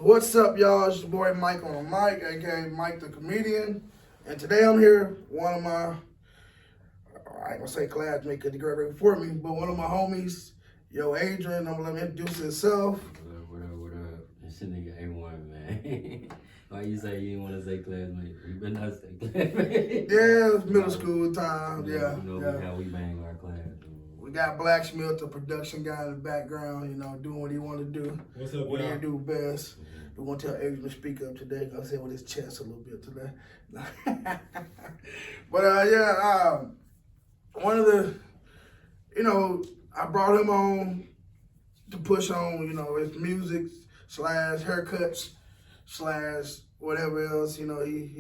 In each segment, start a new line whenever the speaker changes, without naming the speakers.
What's up, y'all? It's your boy Mike on the mic, aka Mike the Comedian. And today I'm here, one of my, I ain't gonna say classmate because he graduated before me, but one of my homies, Yo Adreion. I'm gonna let him introduce himself.
What up? This nigga A1, man. Why you say you didn't want to say classmate? You better not say classmate.
Yeah, it's middle school time. Yeah.
How we bang our class.
We got Blacksmith, the production guy in the background, doing what he want to do.
What's up,
what
y'all?
he do best. We want to tell Adrian to speak up today. Gonna say with his chest a little bit today. But one of the, I brought him on to push on, his music / haircuts / whatever else. He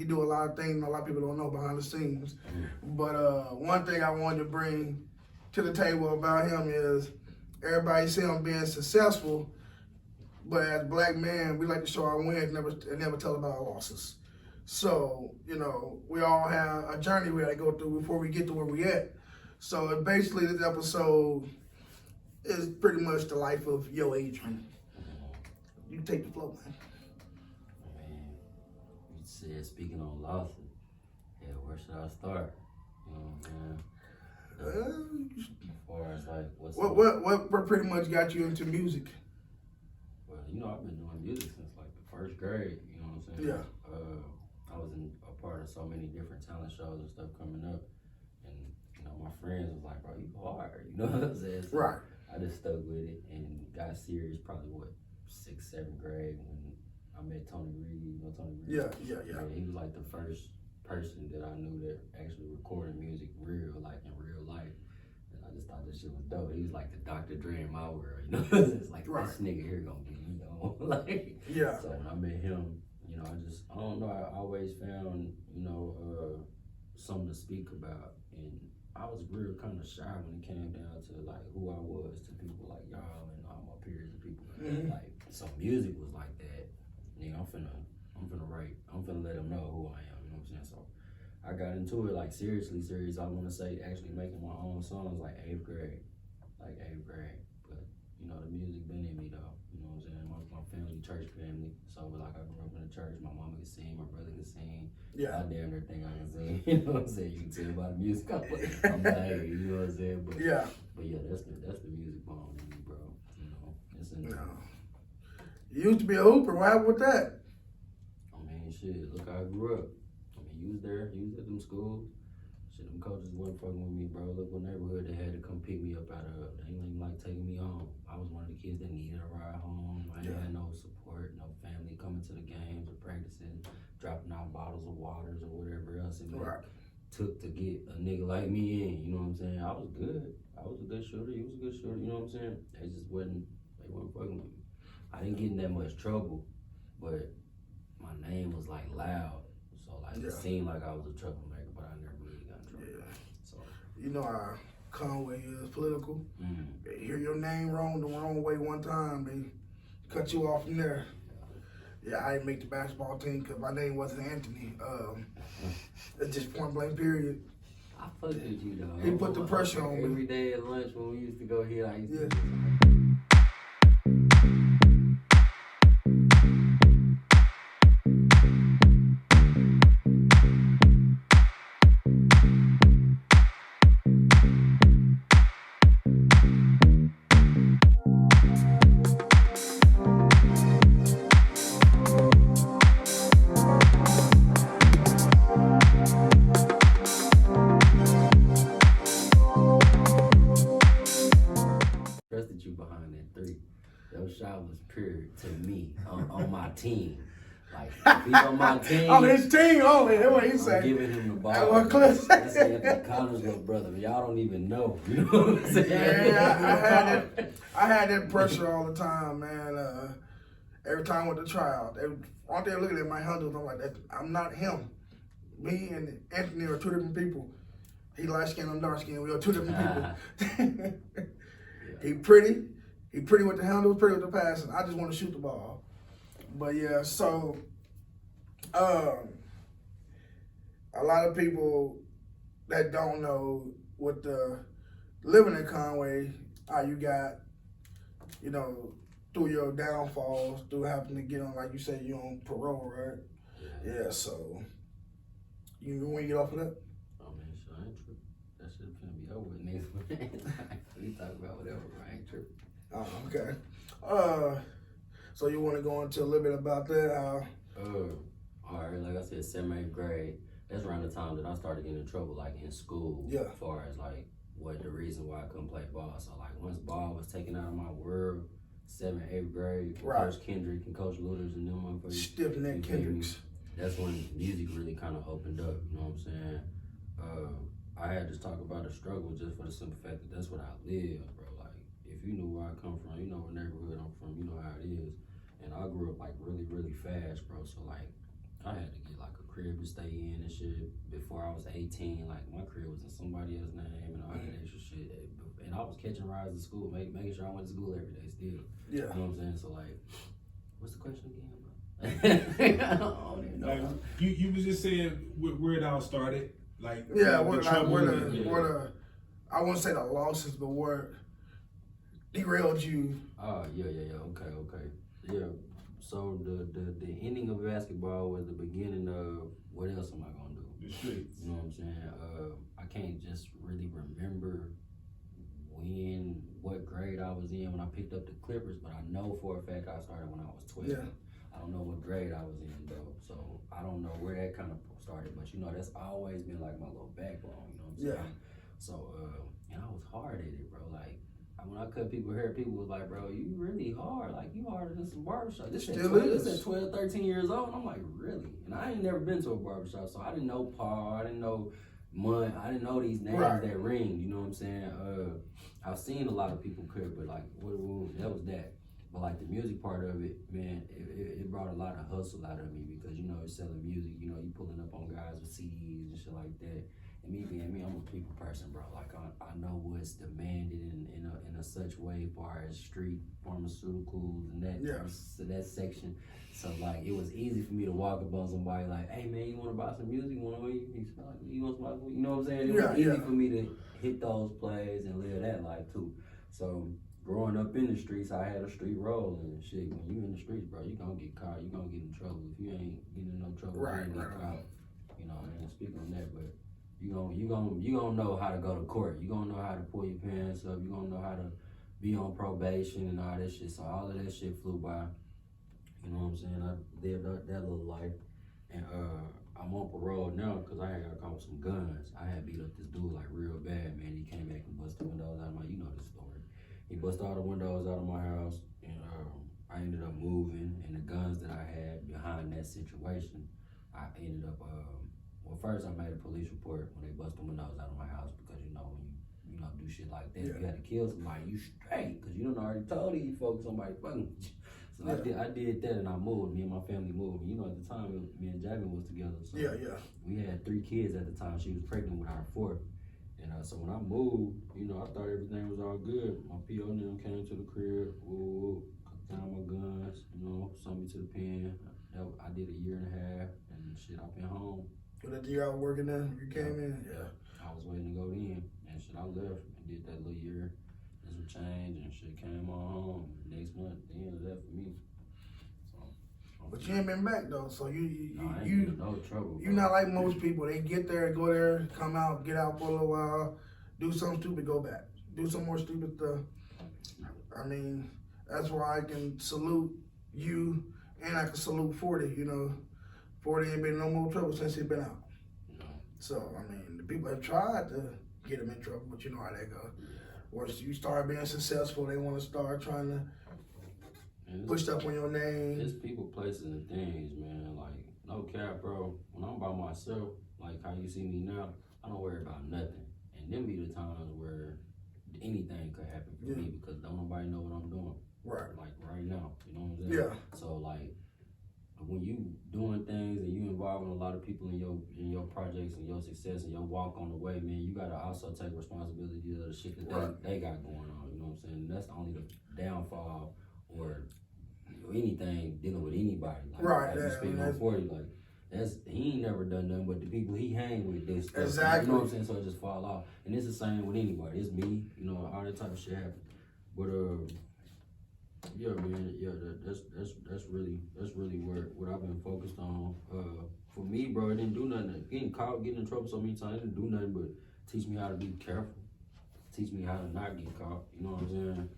do a lot of things a lot of people don't know behind the scenes. But one thing I wanted to bring to the table about him is everybody see him being successful, but as black men, we like to show our wins and never tell about our losses. So, we all have a journey we got to go through before we get to where we at. So basically this episode is pretty much the life of Yo Adreion. You take the floor, man.
Man, you said speaking on losses. Yeah, where should I start? You know what I'm saying? As far as like
what pretty much got you into music?
Well, I've been doing music since like the first grade. You know what I'm saying?
Yeah.
I was a part of so many different talent shows and stuff coming up, and my friends was like, "Bro, you hard." You know what I'm saying? So
Right.
I just stuck with it and got serious. Probably 6th, 7th grade when I met Tony Reed. You know Tony Reed?
Yeah.
He was like the first person that I knew that actually recorded music in real life. And I just thought this shit was dope. He was like the Dr. Dre in my world, It's like,
right.
This nigga here gonna be, like.
Yeah.
So when I met him, I don't know, I always found, something to speak about. And I was real kind of shy when it came down to like who I was to people like y'all and all my peers and people.
Mm-hmm.
Like, so music was like that. Nigga, I'm finna write. I'm finna let them know who I am. You know what I'm saying? So I got into it like seriously serious. I want to say actually making my own songs like 8th grade. But the music been in me though. You know what I'm saying? My family, church family. So like I grew up in the church. My mama could sing. My brother could sing.
Yeah.
I damn near think I can sing. You know what I'm saying? You can tell by the music. I'm like, you know what I'm saying? But yeah, that's the music bone in me, bro. It's in there.
You used to be a hooper. What happened with that?
I mean, shit. Look how I grew up. You was there. You was at them schools. Shit, them coaches wasn't fucking with me, bro. Look what neighborhood they had to come pick me up out of. They ain't even like taking me home. I was one of the kids that needed a ride home. I ain't had no support, no family coming to the games or practicing, dropping out bottles of waters or whatever else it took to get a nigga like me in. You know what I'm saying? I was good. I was a good shooter. He was a good shooter. You know what I'm saying? They wasn't fucking with me. I didn't get in that much trouble, but my name was like loud. So like it seemed like I was a troublemaker, but I never really got in trouble.
Yeah.
So
You know how Conway is political.
mm-hmm.
They hear your name wrong the wrong way one time, they cut you off from there. Yeah, I didn't make the basketball team because my name wasn't Anthony. It's just point blank period.
I fucked with you though.
He put the pressure on me.
Every day at lunch when we used to go here, I used to trusted you behind that 3. Your shot was pure to me on my team. Like, if he's on my team.
On his team only, that's what he
I'm
said.
giving him the ball.
That's what Cliff said.
That's Anthony Connors' little brother. Y'all don't even know. You know what I'm saying?
Yeah, I had that pressure all the time, man. Every time I went to try out, aren't they looking at my handles? I'm like, I'm not him. Me and Anthony are 2 different people. He light skinned, I'm dark skinned. We are 2 different people. He pretty with the handles, pretty with the passing. I just want to shoot the ball. But yeah, so a lot of people that don't know what the living in Conway, how you got, through your downfalls, through having to get on, like you said, you're on parole, right? Yeah, so you want to get off of that?
Oh man, shit, I ain't tripping. That shit finna be over with next week. We talk about whatever, but I ain't tripping.
Oh, okay. So you want to go into a little bit about that?
All right, like I said, 7th, 8th grade. That's around the time that I started getting in trouble, like in school.
Yeah.
As far as like what the reason why I couldn't play ball. So like once ball was taken out of my world, 7th, 8th grade,
Right.
Coach Kendrick and Coach Luters and them motherfuckers.
Stiff neck Kendricks.
That's when music really kind of opened up. You know what I'm saying? I had to talk about the struggle just for the simple fact that that's what I live, bro. Like if you knew where I come from, you know what neighborhood I'm from, you know how it is. And I grew up like really, really fast, bro. So like I had to get like a crib to stay in and shit before I was 18. Like my crib was in somebody else's name and all that extra shit. And I was catching rides to school, making sure I went to school every day still.
Yeah.
You know what I'm saying? So like, what's the question again, bro? I don't even know.
Like, you was just saying where it all started. Like
Yeah,
the
where
trouble.
the I wouldn't say the losses, but where derailed you.
Oh, yeah. Okay. Yeah. So the ending of basketball was the beginning of what else am I gonna do?
The streets.
You know what I'm saying? I can't just really remember what grade I was in when I picked up the Clippers, but I know for a fact I started when I was 12.
Yeah.
I don't know what grade I was in though, so I don't know where that kind of started, but you know, that's always been like my little backbone, you know what I'm saying? So, and I was hard at it, bro. Like, when I cut people hair, people was like, bro, you really hard. Like, you harder than some barbershop. This at 12, 13 years old. And I'm like, really? And I ain't never been to a barbershop, so I didn't know Paul. I didn't know Mud. I didn't know these names that ring. You know what I'm saying? I've seen a lot of people cut, but like, that was that. But like the music part of it, man, it brought a lot of hustle out of me because, you know, it's selling music. You know, you pulling up on guys with CDs and shit like that. And me being me, I'm a people person, bro. Like I know what's demanded in a such way as far as street pharmaceuticals and that section. So like it was easy for me to walk up on somebody like, hey man, you want to buy some music? You want some? You know what I'm saying? It was easy for me to hit those plays and live that life too. So growing up in the streets, I had a street role and shit. When you in the streets, bro, you gonna get caught. You gonna get in trouble. If you ain't getting in no trouble, you ain't get caught. You know, I ain't speak on that, but you gonna know how to go to court. You gonna know how to pull your pants up. You gonna know how to be on probation and all that shit. So all of that shit flew by. You know what I'm saying? I lived that little life, and I'm on parole now because I had got caught with some guns. I had beat up this dude like real bad, man. He came back and busted the windows out of my. You know this story. He busted all the windows out of my house, and I ended up moving. And the guns that I had behind that situation, I ended up. Well, first I made a police report when they busted the windows out of my house because you know when you do shit like that, you had to kill somebody, you straight because you done already told these folks somebody fucking. So I did that and I moved. Me and my family moved. You know, at the time me and Jasmine was together. So we had 3 kids at the time. She was pregnant with our 4th. And so when I moved, you know, I thought everything was all good. My PO and them came to the crib, found my guns, you know, sent me to the pen. I did a 1.5 years, and shit, I've been home.
So that year I was working there, you came in? Yeah.
I was waiting to go in, and shit, I left and did that little year, and some change, and shit came on home. Next month, the end of that for me. So,
but you ain't been back though, so you
no trouble.
You're not like most people. They get there, go there, come out, get out for a little while, do something stupid, go back, do some more stupid stuff. I mean, that's why I can salute you, and I can salute 40. You know, 40 ain't been in no more trouble since he been out.
No.
So I mean, the people have tried to get him in trouble, but you know how that goes. Once you start being successful, they want to start trying to push stuff on your name.
It's people, places, and things, man. Like, no cap, bro. When I'm by myself, like how you see me now, I don't worry about nothing. And them be the times where anything could happen for me because don't nobody know what I'm doing.
Right.
Like right now, you know what I'm saying?
Yeah.
So like, when you doing things and you involving a lot of people in your projects and your success and your walk on the way, man, you gotta also take responsibility of the shit that they got going on. You know what I'm saying? And that's only the downfall or anything dealing with anybody. Like, you speaking on 40, like he ain't never done nothing, but the people he hang with this stuff.
Exactly.
You know what I'm saying? So it just fall off. And it's the same with anybody. It's me. You know, all that type of shit happen. But Yeah, man. Yeah, that's really what I've been focused on. For me, bro, it didn't do nothing. Getting caught, getting in trouble so many times, it didn't do nothing but teach me how to be careful. Teach me how to not get caught. You know what I'm saying?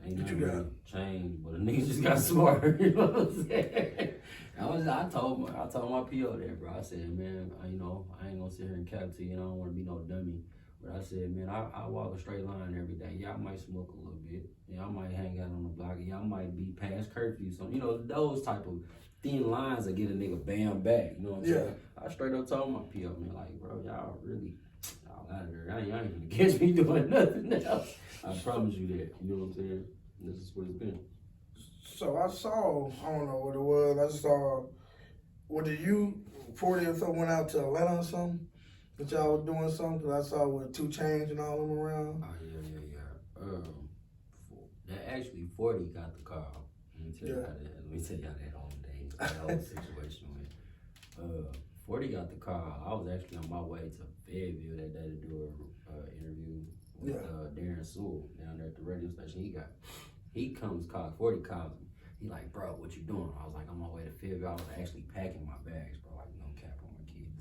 Ain't nothing really changed, but the niggas just got smarter. You know what I'm saying? I told my PO that, bro. I said, man, I ain't gonna sit here and cap to you. I don't want to be no dummy. But I said, man, I walk a straight line every day. Yeah, I might smoke a little bit. Yeah, I might hang out on the block. Yeah, I might be past curfew. So, those type of thin lines that get a nigga bam back. You know what I'm saying? I straight up told my PO, man, like, bro, y'all out of there. Y'all ain't gonna catch me doing nothing else. I promise you that. You know what I'm saying? This is what it's been.
So I saw, I don't know what it was. I saw, what did you, 40 or so went out to Atlanta or something? That y'all was doing something? Cause I saw with 2 Chainz and all them around.
Oh, yeah. That actually 40 got the call. Let me tell y'all that whole day. That whole situation with 40 got the call. I was actually on my way to Fayetteville that day to do an interview with Darren Sewell down there at the radio station. He comes, 40 calls me. He like, bro, what you doing? I was like, I'm on my way to Fayetteville. I was actually packing my bags, bro. Like, no cap on my kids.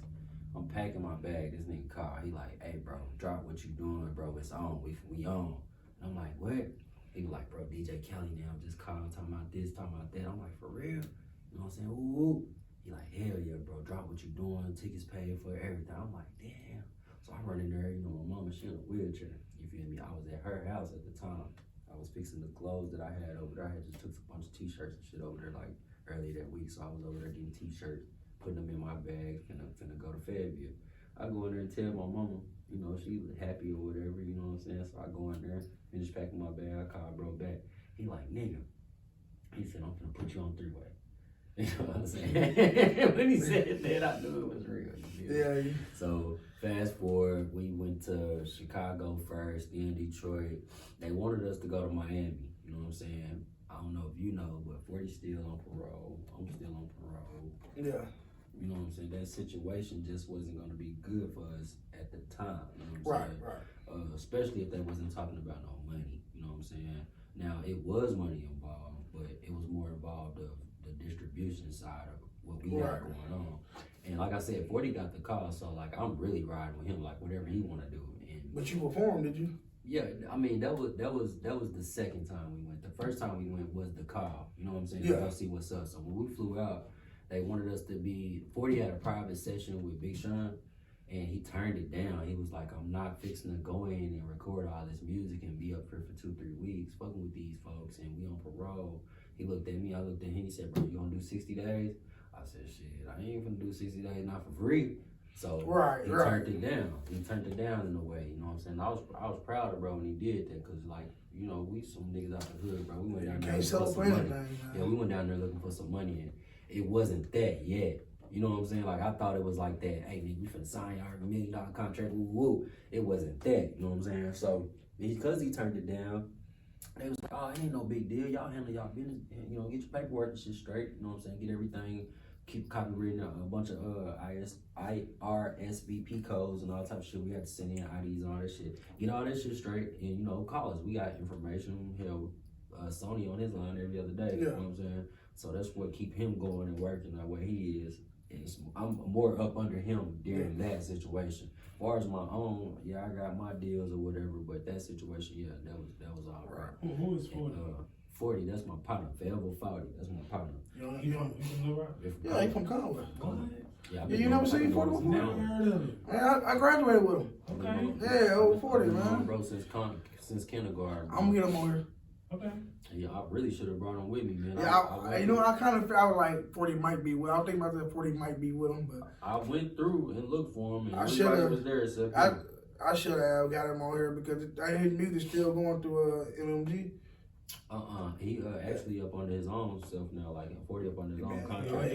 I'm packing my bag. This nigga called. He like, hey, bro, drop what you doing, bro. It's on. We on. And I'm like, what? He was like, bro, DJ Kelly now just calling, talking about this, talking about that. I'm like, for real? You know what I'm saying? Ooh. He like, hell yeah, bro. Drop what you doing. Tickets paid for everything. I'm like, damn. So I run in there. My mama, she in a wheelchair. You feel me? I was at her house at the time. I was fixing the clothes that I had over there. I had just took a bunch of t-shirts and shit over there like early that week. So I was over there getting t-shirts, putting them in my bag, finna go to Fayetteville. I go in there and tell my mama, she was happy or whatever, you know what I'm saying? So I go in there, finish packing my bag, I call bro back. He like, nigga, he said, I'm finna put you on 3-way. You know what I'm saying? When he said that, I knew it was real.
Yeah.
So fast forward, we went to Chicago first, then Detroit. They wanted us to go to Miami. You know what I'm saying? I don't know if you know, but 40's still on parole. I'm still on parole.
Yeah.
You know what I'm saying? That situation just wasn't going to be good for us at the time. You know what I'm saying?
Right.
Especially if they wasn't talking about no money. You know what I'm saying? Now, it was money involved, but it was more involved of the distribution side of what we got going on. And like I said, 40 got the call, so like I'm really riding with him, like whatever he want to do.
But you performed, did you?
Yeah, I mean that was the second time we went. The first time we went was the call. You know what I'm saying?
Yeah.
To go see what's up. So when we flew out, they wanted us to be. 40 had a private session with Big Sean, and he turned it down. He was like, "I'm not fixing to go in and record all this music and be up here for 2-3 weeks, fucking with these folks, and we on parole." He looked at me. I looked at him. He said, "Bro, you gonna do 60 days?" I said, "Shit, I ain't gonna do 60 days, not for free." So he turned it down. He turned it down in a way, you know what I'm saying? I was proud of bro when he did that, cause like, we some niggas out the hood, bro. We went down there looking for some money. Yeah, we went down there looking for some money, and it wasn't that yet. You know what I'm saying? Like I thought it was like that. Hey, nigga, we finna sign y'all $1 million contract. Woo woo. It wasn't that. You know what I'm saying? So because he turned it down, they was like, oh, it ain't no big deal. Y'all handle y'all business. And, get your paperwork and shit straight. You know what I'm saying? Get everything. Keep copywritten a bunch of IRSVP codes and all type of shit. We had to send in IDs and all that shit. Get all that shit straight and, call us. We got information. Hell, Sony on his line every other day. You know what I'm saying? So that's what keep him going and working the way he is. I'm more up under him during that situation. As far as my own, I got my deals or whatever, but that situation, that was all right.
Who is 40?
40, that's my partner. Forever 40, that's my partner.
You from Little Rock?
Yeah, he from Conway.
What?
Yeah, you never seen 40 before?
Never heard of it.
Man, I graduated with him.
Okay.
Yeah, over 40, man.
Bro, since kindergarten.
I'm gonna get him on here.
Okay.
Yeah, I really should have brought him with me, man.
Yeah, I kind of felt like 40 might be with him. I was thinking about that 40 might be with him, but
I went through and looked for him, and
everybody
was there except
I should have got him on here because his music still going through MMG.
He actually up under his own self now, like 40 up under his own contract.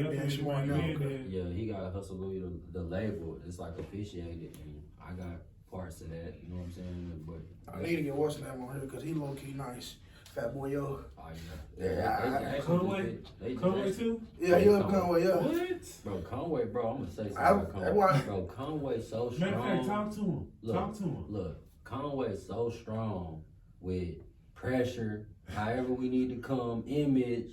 Yeah,
he got Hustle Louis, the label. It's like officiated, and I got parts of that. You know what I'm saying? But
I need to get what's name on here because he low key nice. Fat Boy Yo.
Oh yeah.
Conway too?
Yeah, he up Conway. Yeah.
What?
Bro, Conway, bro, I'm gonna say something about Conway. Bro, Conway so strong.
Matter of fact, talk to him.
Look, Conway's so strong with pressure, however we need to come, image,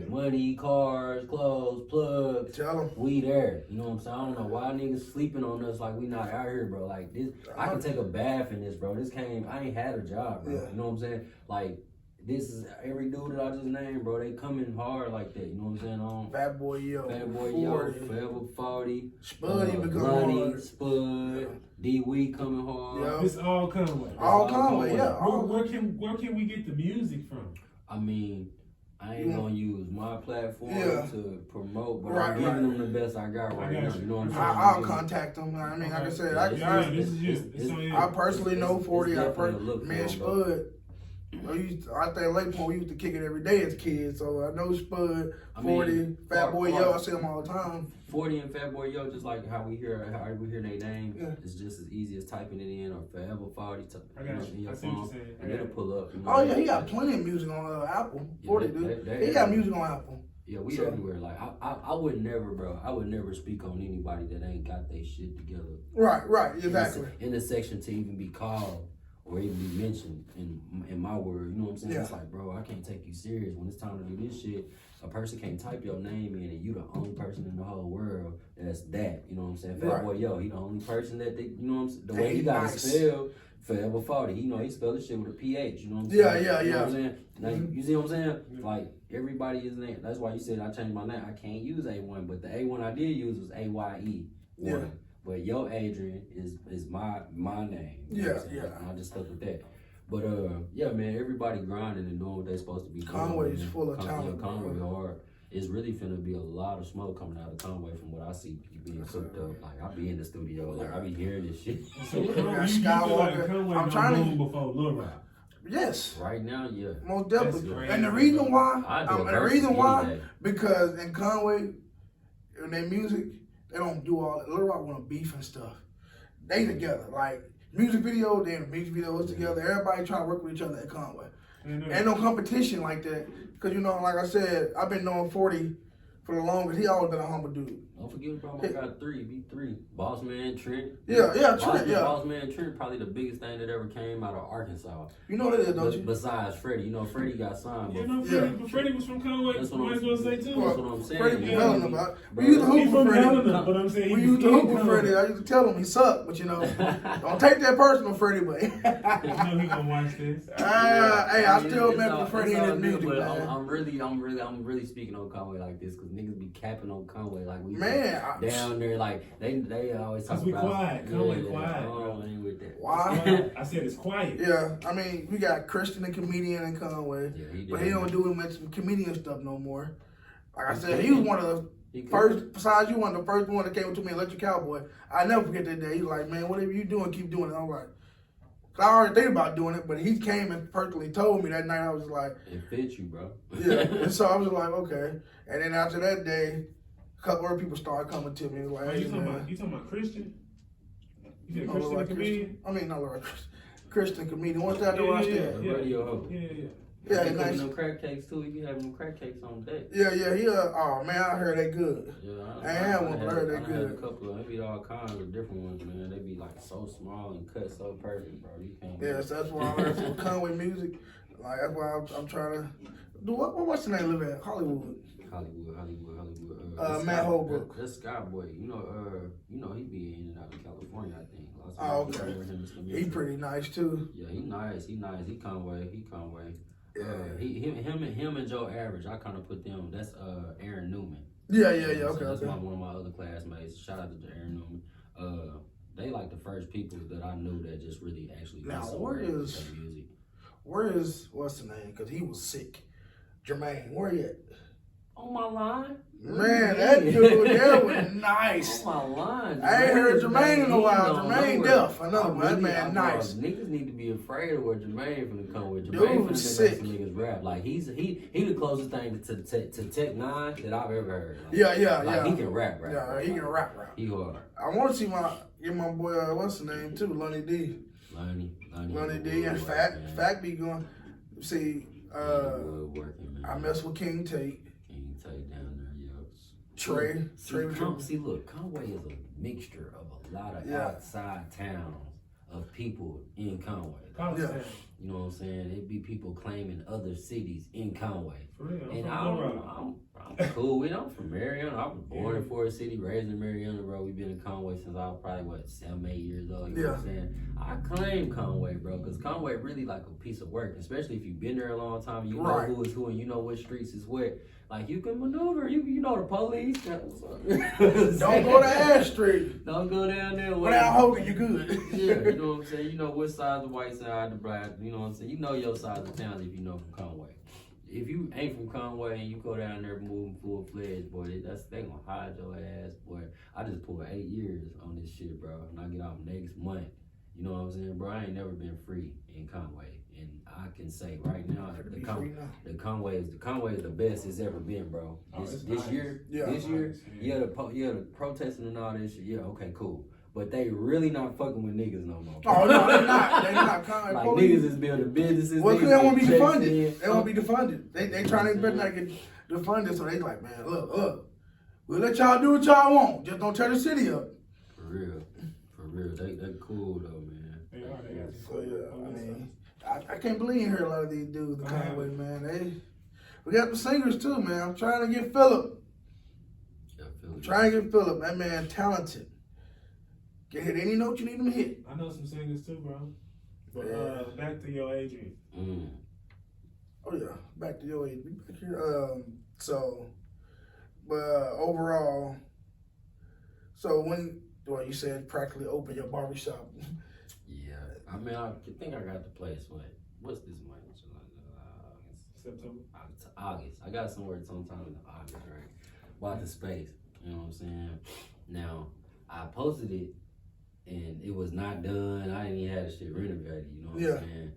money, cars, clothes, plugs.
Tell them.
We there. You know what I'm saying? I don't know why niggas sleeping on us like we not out here, bro. Like this, I can take a bath in this, bro. I ain't had a job, bro.
Yeah.
You know what I'm saying? Like, this is every dude that I just named, bro. They coming hard like that. You know what I'm saying?
Fat Boy Yo.
Forever 40.
Spud even come
Lonnie,
hard.
Spud, D Week coming hard.
Yeah.
It's all Conway.
All Conway, yeah.
Where can we get the music from?
I mean, I ain't gonna use my platform to promote, but
Right,
I'm giving them the best I got right now. You know what I'm saying?
I'll contact them. I mean, like I said,
This is you. It's on you.
I personally know 40. I
definitely a look
man,
for 'em, bro.
Spud. I think Lake Point, we used to kick it every day as kids, so I know Spud, 40, Fat Boy Yo, I see them all the time.
40 and Fat Boy Yo, just like how we hear their name,
Yeah.
it's just as easy as typing it in or Forever 40
I got you.
in your
I see what
phone,
you're saying.
and it'll pull up. You know?
Oh yeah, he got plenty of music on Apple. 40 dude. He got music on Apple.
Yeah, we
So-
everywhere. Like I would never, bro. I would never speak on anybody that ain't got their shit together.
Right, exactly.
In the section to even be called or even be mentioned in my word. You know what I'm saying?
Yeah.
It's like, bro, I can't take you serious when it's time to do this shit. A person can't type your name in, and you the only person in the whole world that's that. You know what I'm saying? Fat
Right.
Boy Yo, he the only person that they. You know what I'm saying? The
And
way he
he
got
nice.
it spelled. Forever 40. He spelled this shit with a PH. You know what I'm
Yeah,
saying?
yeah,
You know
yeah.
what I'm saying? Like, you see what I'm saying? Like, everybody is named. That's why you said I changed my name. I can't use A1, but the A1 I did use was AYE.
Yeah.
But Yo Adreion is my name. You know
Yeah,
what I'm saying?
yeah.
And I just stuck with that. But yeah, man, everybody grinding and doing what they supposed to be doing.
Conway's
man.
full of talent,
Conway
bro.
hard. It's really finna be a lot of smoke coming out of Conway from what I see being cooked up. Like, I be in the studio, like, I be hearing this shit.
So
got
you feel like
Skywalker.
Conway
I'm trying to-
boom before Lil Rock.
Yes,
Right now, yeah.
most
That's
definitely.
crazy.
And the reason why,
I do a
and the
verse
reason
any
why,
day.
because in Conway, in their music, they don't do all that. Lil Rock want to beef and stuff. They together, like music video, they in the music videos together. Everybody trying to work with each other at Conway. Ain't no competition like that. Cause you know, like I said, I've been knowing 40 for the longest. He always been a humble dude.
Don't forget, bro, I got B3. Boss Man, Trent.
Yeah, Trent, yeah.
Boss Man, Trent, probably the biggest thing that ever came out of Arkansas.
You know that is, don't you?
Besides Freddie. You know, Freddie got signed.
You
But
know,
Yeah.
but Freddie was from Conway.
That's what
Might as well say too.
That's what I'm saying.
Freddie from
Yeah.
Helena, but
Bro,
we used to
He
hoop
from
for Freddie.
Helena, but I'm saying he
We
was
used to
in
hoop with
Conway.
Freddie. I used to tell him he sucked, but you know, don't take that personal, Freddie. But
You know he gonna watch this.
hey, I still
It's
remember
all-
Freddie
it's
in
all
his
good,
music,
but
man.
I'm really speaking on Conway like this because niggas be capping on Conway like we
Man,
down there like they always talk
Cause we
about
quiet. Conway quiet,
Oh,
bro.
I ain't with that.
Why?
I said it's quiet.
Yeah, I mean, we got Christian, the comedian, in Conway,
Yeah, he did.
but he don't do much comedian stuff no more. Like I said, he was one of the
He could-
first. Besides you, one of the first one that came to me, Electric Cowboy. I never forget that day. He was like, "Man, whatever you doing, keep doing it." I'm like, 'cause I already think about doing it, but he came and personally told me that night. I was like,
It fits you, bro.
yeah. And so I was like, okay. And then after that day, a couple other people started coming to me like,
Oh,
hey,
you talking
man.
about Christian? You said
No,
Christian
like
the comedian?
I mean, not like Christian comedian. What's that?
Yeah,
watch
yeah,
that?
The radio host.
Yeah.
Yeah,
he
nice.
cooking them crack cakes too. He be having them crack cakes on deck.
Yeah. He. Oh man, I heard they good.
Yeah,
I ain't had one, but I heard they
had
good.
a couple of them. They be all kinds of different ones, man. They be like so small and cut so perfect, bro. You can't.
Yeah, so that's why I heard some Conway music. Like that's why I'm trying to do what's the name live at? Hollywood.
Hollywood.
Matt
Sky-
Holbrook.
That's Skyboy. You know he be in and out of California. I think. Lots of
Oh,
people
okay.
over him and
He pretty nice too.
Yeah, he nice. He Conway.
Yeah.
Him and Joe Average. I kind of put them. That's Aaron Newman.
Yeah.
So
Okay.
that's
Okay.
one of my other classmates. Shout out to Aaron Newman. They like the first people that I knew that just really actually
Now,
got somewhere
where
with
is-
their music.
Where is what's the name? Cause he was sick. Jermaine, where he at?
On my line,
Man, that dude there was nice.
On my line.
I ain't heard Jermaine in a while.
He don't
Jermaine
know
deaf. Another one. That man nice.
Niggas need to be afraid of where Jermaine finna come with.
Dude
Jermaine finna
sick.
make some niggas rap. Like he the closest thing to Tech 9 that I've ever heard. Like,
Yeah.
He can rap.
Yeah, he can rap.
He hard.
I want to see get my boy, what's the name too, Lonnie D. Lonnie D and Fact be going. See,
working, man.
I mess with King Tate,
King Tate down there, yo.
Trey.
See, look, Conway is a mixture of a lot of
Yeah.
outside towns, of people in Conway.
Yeah.
You know what I'm saying? It'd be people claiming other cities in Conway.
For real.
And I'm cool with it. I'm from Mariana. I was born in Forest City, raised in Mariana, bro. We've been in Conway since I was probably, 7, 8 years old. You know what I'm saying? I claim Conway, bro, because Conway really like a piece of work, especially if you've been there a long time. You know who is who and you know what streets is what. Like, you can maneuver. You know the police.
Don't go to Ash Street.
Don't go down there.
Without Hogan, you good.
Yeah, you know what I'm saying? You know what side, the white side, the black, you know what I'm saying? You know your side of the town if you know from Conway. If you ain't from Conway and you go down there moving full-fledged, boy, they gonna hide your ass, boy. I just pulled 8 years on this shit, bro, and I get out next month. You know what I'm saying, bro? I ain't never been free in Conway, and I can say right now, the Conway is the best it's ever been, bro. This year, the protesting and all this shit, yeah, okay, cool. But they really not fucking with niggas no more.
Oh no, they're not. They're not.
Like niggas is building businesses.
Well, they won't be defunded. They won't be defunded. They trying to better not get defunded, so they like, man, look, we'll let y'all do what y'all want. Just don't tear the city up.
For real. They cool though, man.
They are.
So yeah, I mean, I can't believe you heard a lot of these dudes the Conway, man. We got the singers too, man. I'm trying to get Phillip.
Yeah,
That man talented. Can hit any note you need him to hit.
I know some singers too, bro. But back to Yo Adreion.
Oh yeah, back to Yo Adreion. Back here. Overall, you said practically open your barbershop.
Yeah, I mean, I think I got the place. What's this month?
September.
August. I got somewhere sometime in August, right? Bought the space. You know what I'm saying? Now, I posted it. And it was not done. I didn't even have the shit renovated, you know what I'm saying?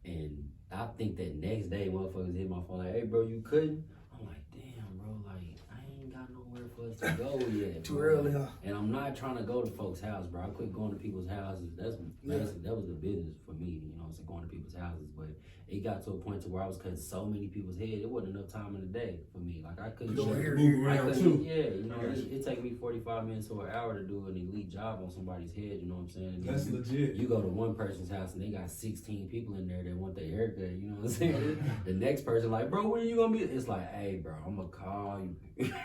And I think that next day, motherfuckers hit my phone like, hey, bro, you couldn't? I'm like, damn, bro, like, I ain't got nowhere for us to go yet.
Too early, huh?
And I'm not trying to go to folks' house, bro. I quit going to people's houses. That was the business for me, you know what I'm saying, going to people's houses. But it got to a point to where I was cutting so many people's head, it wasn't enough time in the day for me. Like, I couldn't
move around too.
Yeah, you know, it take me 45 minutes to an hour to do an elite job on somebody's head, you know what I'm saying? And
that's legit.
You go to one person's house and they got 16 people in there that want their haircut, you know what I'm saying? The next person like, bro, when are you gonna be? It's like, hey, bro, I'm gonna call you.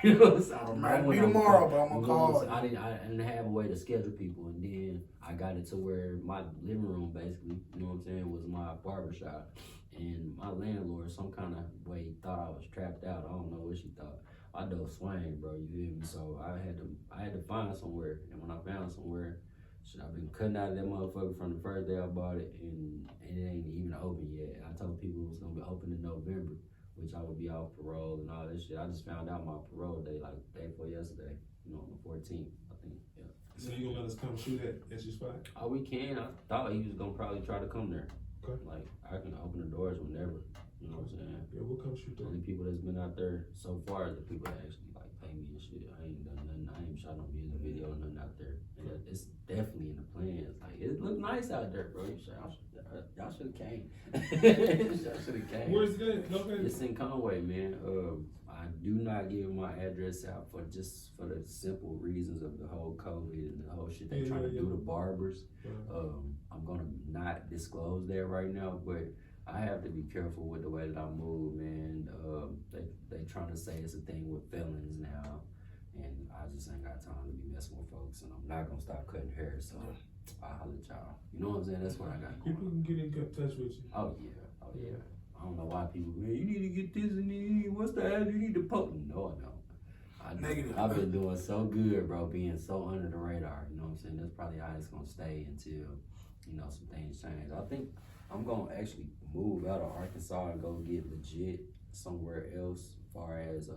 You know what I'm saying?
I might be tomorrow, but I'm gonna call.
I didn't have a way to schedule people, and then I got it to where my living room, basically, you know what I'm saying, was my barbershop. And my landlord, some kind of way, thought I was trapped out. I don't know what she thought. I dove swing, bro. You feel me? So I had to find somewhere. And when I found somewhere, I've been cutting out of that motherfucker from the first day I bought it, and it ain't even open yet. I told people it was gonna be open in November, which I would be off parole and all that shit. I just found out my parole day like the day before yesterday. You know, on the 14th, I think. Yeah.
So you gonna let us come shoot at your spot?
Oh, we can. I thought he was gonna probably try to come there.
Okay.
Like, I can open the doors whenever, you know what I'm saying?
Yeah, we'll come shoot
The only people that's been out there so far is the people that actually, like, pay me and shit. I ain't done nothing. I ain't shot no music video or nothing out there. And it's definitely in the plans. Like, it look nice out there, bro. Y'all should have came. Y'all should have came.
Where's that? Okay.
It's in Conway, man. I do not give my address out for the simple reasons of the whole COVID and the whole shit they trying to do to barbers. I'm gonna not disclose that right now, but I have to be careful with the way that I move, man. They trying to say it's a thing with felons now, and I just ain't got time to be messing with folks, and I'm not gonna stop cutting hair, so I'll holler at y'all. You know what I'm saying? That's what I got going.
People can get in touch with you.
Oh yeah. I don't know why people, man, you need to get this and what's the address? You need to post. No, I don't.
Negative.
I've been doing so good, bro, being so under the radar. You know what I'm saying? That's probably how it's gonna stay until, you know, some things change. I think I'm gonna actually move out of Arkansas and go get legit somewhere else, as far as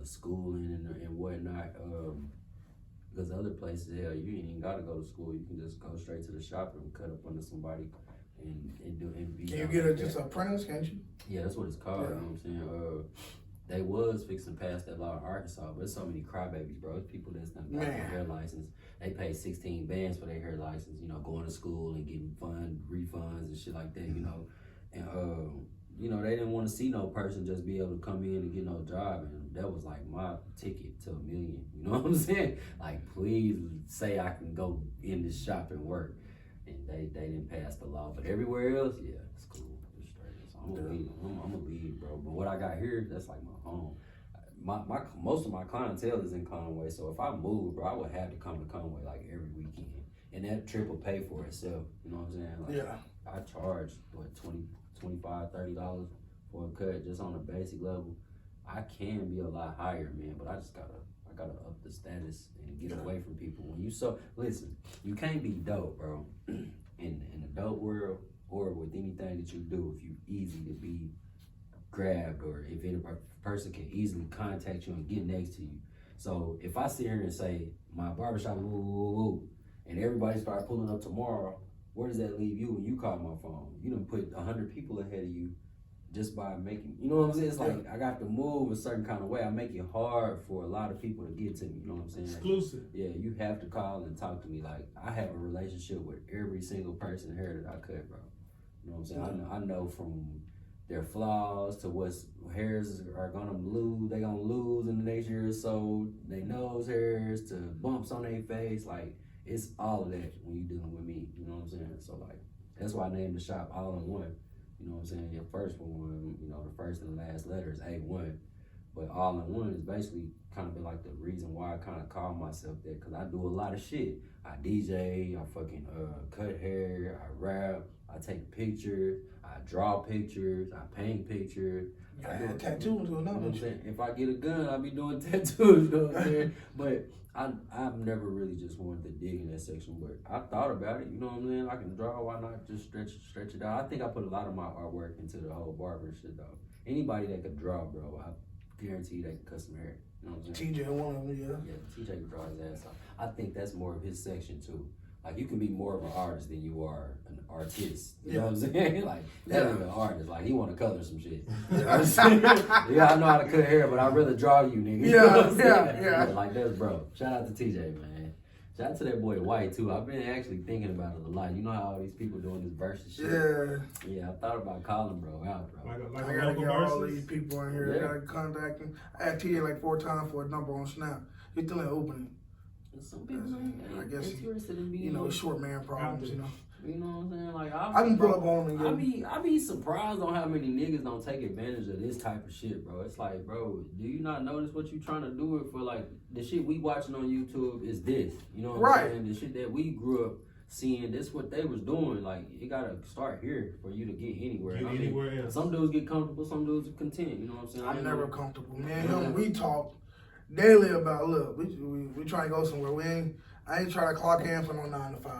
schooling and whatnot. Because other places, hell, you ain't even gotta go to school. You can just go straight to the shop and cut up under somebody and be.
Can you get just an apprentice? Can't you?
Yeah, that's what it's called. You know what I'm saying? They was fixing past that law in Arkansas, but there's so many crybabies, bro. There's people that's not got their hair license. They pay 16 bands for their hair license, you know, going to school and getting refunds and shit like that, you know. And you know, they didn't want to see no person just be able to come in and get no job, and that was like my ticket to $1 million. You know what I'm saying? Like, please say I can go in this shop and work. and they didn't pass the law. But everywhere else, yeah, it's cool. It's straight. So I'm gonna leave, bro. But what I got here, that's like my home. My most of my clientele is in Conway, so if I move, bro, I would have to come to Conway like every weekend, and that trip will pay for itself. You know what I'm saying? Like,
Yeah.
I charge what $20, $25, $30 for a cut just on a basic level. I can be a lot higher, man, but I gotta up the status and get away from people. When you listen, you can't be dope, bro, in the dope world or with anything that you do if you easy to be grabbed or if a person can easily contact you and get next to you. So if I sit here and say my barbershop woo woo woo and everybody start pulling up tomorrow, where does that leave you when you call my phone? You done put 100 people ahead of you just by making, you know what I'm saying? It's like I got to move a certain kind of way. I make it hard for a lot of people to get to me, you know what I'm saying?
Exclusive.
Yeah, you have to call and talk to me. Like, I have a relationship with every single person here that I cut, bro. You know what I'm saying? I know from their flaws to what's hairs are gonna lose, they gonna lose in the next year or so, they nose hairs to bumps on their face, like, it's all of that when you dealing with me, you know what I'm saying? So like, that's why I named the shop All in One. You know what I'm saying? Your first one, you know, the first and the last letter is A1. But All in One is basically kind of been like the reason why I kind of call myself that, because I do a lot of shit. I DJ, I fucking cut hair, I rap, I take pictures, I draw pictures, I paint pictures.
I do tattoos or nothing.
You know what I'm saying? If I get a gun, I'll be doing tattoos, you know what I'm saying? But I've never really just wanted to dig in that section, but I thought about it, you know what I'm saying? I can draw, why not just stretch it out? I think I put a lot of my artwork into the whole barber shit, though. Anybody that could draw, bro, I guarantee they can cut some hair. You know what I'm saying?
TJ, one of them, yeah.
Yeah, TJ can draw his ass off. I think that's more of his section, too. Like, you can be more of an artist than you are an artist. You know what I'm saying? Like, that ain't an artist. Like, he want to color some shit. Yeah, I know how to cut hair, but I'd rather draw you, nigga. You know what I'm saying? Yeah. Like, that's bro. Shout out to TJ, man. Shout out to that boy White, too. I've been actually thinking about it a lot. You know how all these people doing this versus shit?
Yeah.
Yeah, I thought about calling bro out, bro.
Like
I
a
gotta
local
get all
versus?
these people in here. I gotta contact them. I had TJ like 4 times for a number on Snap. He still ain't opening.
Some people
I guess
interested in being,
you know, short man problems, you know.
You know what I'm saying? Like,
I can pull up on him and get
I be surprised on how many niggas don't take advantage of this type of shit, bro. It's like, bro, do you not notice what you trying to do it for? Like, the shit we watching on YouTube is this. You know what I'm saying? The shit that we grew up seeing, this what they was doing. Like, it gotta start here for you to get anywhere.
Anywhere else.
Some dudes get comfortable, some dudes are content. You know what I'm saying?
I'm never comfortable. Me and him, we talk daily about, look, we trying to go somewhere. I ain't trying to clock in for no 9 to 5.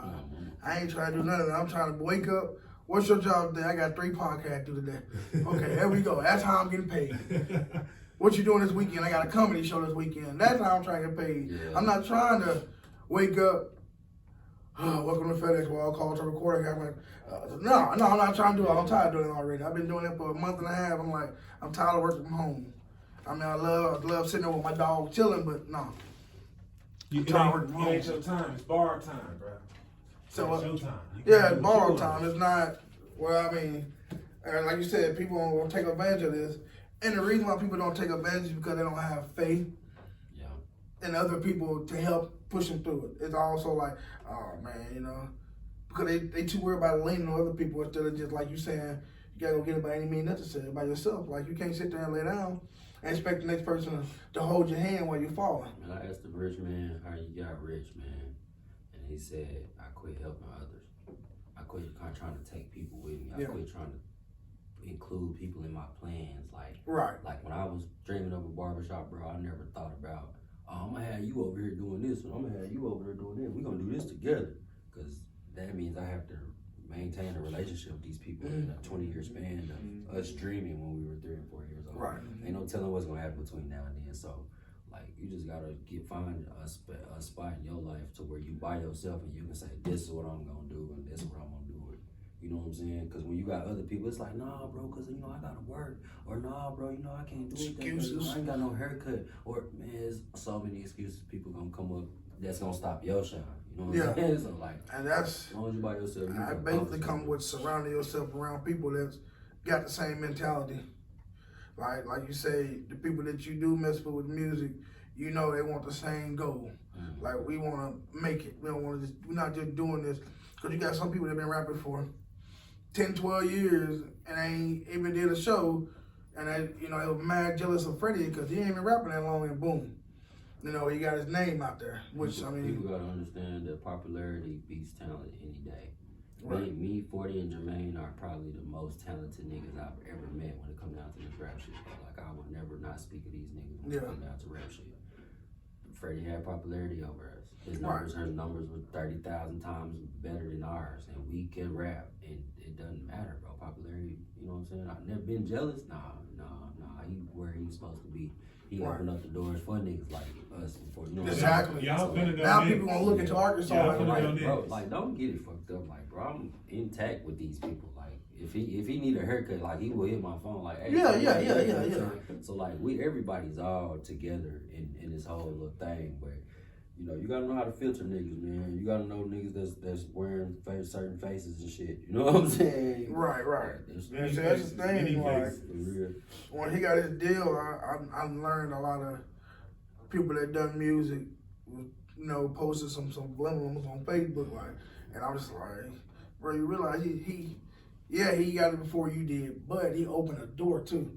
I ain't trying to do none of that. I'm trying to wake up. What's your job today? I got 3 podcasts to do today. Okay, there we go. That's how I'm getting paid. What you doing this weekend? I got a comedy show this weekend. That's how I'm trying to get paid.
Yeah.
I'm not trying to wake up. Welcome to FedEx. Well, I'll call to record. I'm like, no, I'm not trying to do it. I'm tired of doing it already. I've been doing it for a month and a half. I'm like, I'm tired of working from home. I mean, I love sitting there with my dog chilling, but no.
It ain't your time. It's borrowed time, bro.
So,
it's your time.
Yeah, it's borrowed time. It's not, well, I mean, like you said, people will take advantage of this. And the reason why people don't take advantage is because they don't have faith in other people to help push them through it. It's also like, oh man, you know, because they too worried about leaning on other people instead of just like you saying, you gotta go get it by any means necessary, by yourself. Like, you can't sit there and lay down and expect the next person to hold your hand while you're falling.
And I asked the rich man how you got rich, man. And he said, I quit helping others. I quit trying to take people with me. I quit trying to include people in my plans. Like when I was dreaming of a barbershop, bro, I never thought about, oh, I'm gonna have you over here doing this, and I'm gonna have you over there doing that. We're gonna do this together. Because that means I have to maintain a relationship with these people in a 20-year span of us dreaming when we were 3 and 4 years old. Ain't no telling what's gonna happen between now and then. So, like, you just gotta find a spot in your life to where you by yourself and you can say, this is what I'm gonna do and this is what I'm gonna do it. You know what I'm saying? Because when you got other people, it's like, nah, bro, because, you know, I gotta work. Or, nah, bro, you know, I can't do it.
Excuses.
I ain't got no haircut. Or, man, there's so many excuses people gonna come up that's gonna stop your shine. You know what I'm saying? So, like,
and that's,
as long as you by yourself,
I basically come with surrounding yourself around people that's got the same mentality. Like you say, the people that you do mess with music, you know they want the same goal. Like, we want to make it. We don't want to we're not just doing this because Because you got some people that been rapping for 10, 12 years and ain't even did a show, and they were mad jealous of Freddie because he ain't been rapping that long, and boom, he got his name out there. Which
people gotta understand that popularity beats talent any day.
Right.
Me, 40, and Jermaine are probably the most talented niggas I've ever met when it comes down to this rap shit. Like, I would never not speak of these niggas when it comes down to rap shit. Freddie had popularity over us. His numbers were 30,000 times better than ours, and we can rap, and it doesn't matter, bro. Popularity, you know what I'm saying? I've never been jealous. Nah. He where he was supposed to be. He opened up the doors for niggas like us before. You know
exactly. Now people gonna look into Arkansas
bro, like, don't get it fucked up. Like, bro, I'm intact with these people. Like, if he need a haircut, like, he will hit my phone. Like, hey,
yeah.
So like, everybody's all together in this whole little thing. But you gotta know how to filter niggas, man. You gotta know niggas that's wearing certain faces and shit. You know what I'm saying?
Right. That's the thing. Like, when he got his deal, I learned a lot of people that done music, posted some glimmers on Facebook, like, and I was like, bro, you realize he got it before you did, but he opened a door too.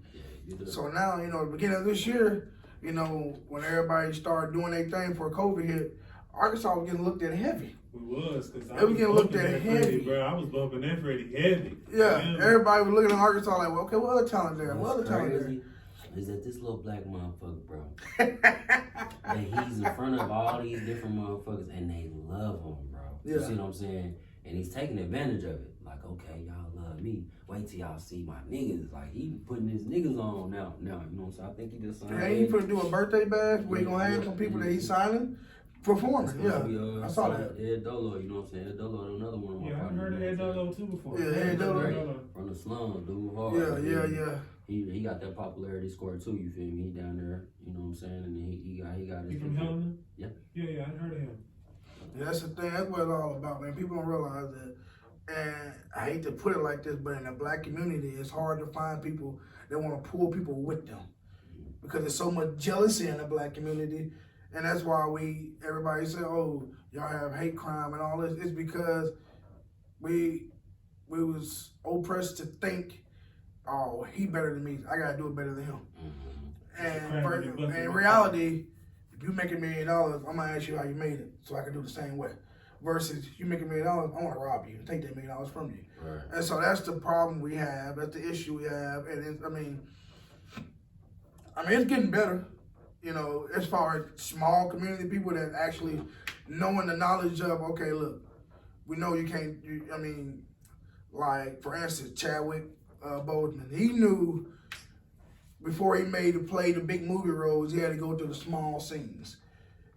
So now, at the beginning of this year, when everybody started doing their thing for COVID hit, Arkansas was getting looked at heavy.
We was, because
I was getting looked at heavy.
Bro, I was bumping that Freddie heavy.
Yeah, everybody was looking at Arkansas like, well, okay, what other talent there? What other talent there?
Is that this little black motherfucker, bro, that he's in front of all these different motherfuckers, and they love him, bro. You see what I'm saying? And he's taking advantage of it. Like, okay, y'all love me. Wait till y'all see my niggas. Like, he putting his niggas on now. You know what I'm saying? I think he just signed.
Yeah, he finna do a birthday bash where he gonna have some people that he's signing performing. Yeah, I saw that.
Ed Dolo, you know what I'm saying? Ed Dolo, another one of my
partners. Yeah, I heard Ed Dolo too before.
Yeah, Ed Dolo.
From the slums, dude, hard.
Yeah.
He got that popularity score too, you feel me? He down there, you know what I'm saying? And he got his.
You from Helena?
Yeah,
I heard of him.
Yeah, that's the thing. That's what it's all about, man. People don't realize that. And I hate to put it like this, but in the black community, it's hard to find people that want to pull people with them because there's so much jealousy in the black community, and that's why everybody say, "Oh, y'all have hate crime and all this." It's because we was oppressed to think, "Oh, he better than me. I gotta do it better than him." And in reality, if you make $1 million, I'm gonna ask you how you made it, so I can do the same way. Versus you make $1 million, I want to rob you and take that $1 million from you.
Right.
And so that's the problem we have. That's the issue we have. And it's getting better. As far as small community people that actually knowing the knowledge of, okay, look, we know you can't. Like for instance, Chadwick Boseman, he knew before he made the big movie roles, he had to go through the small scenes.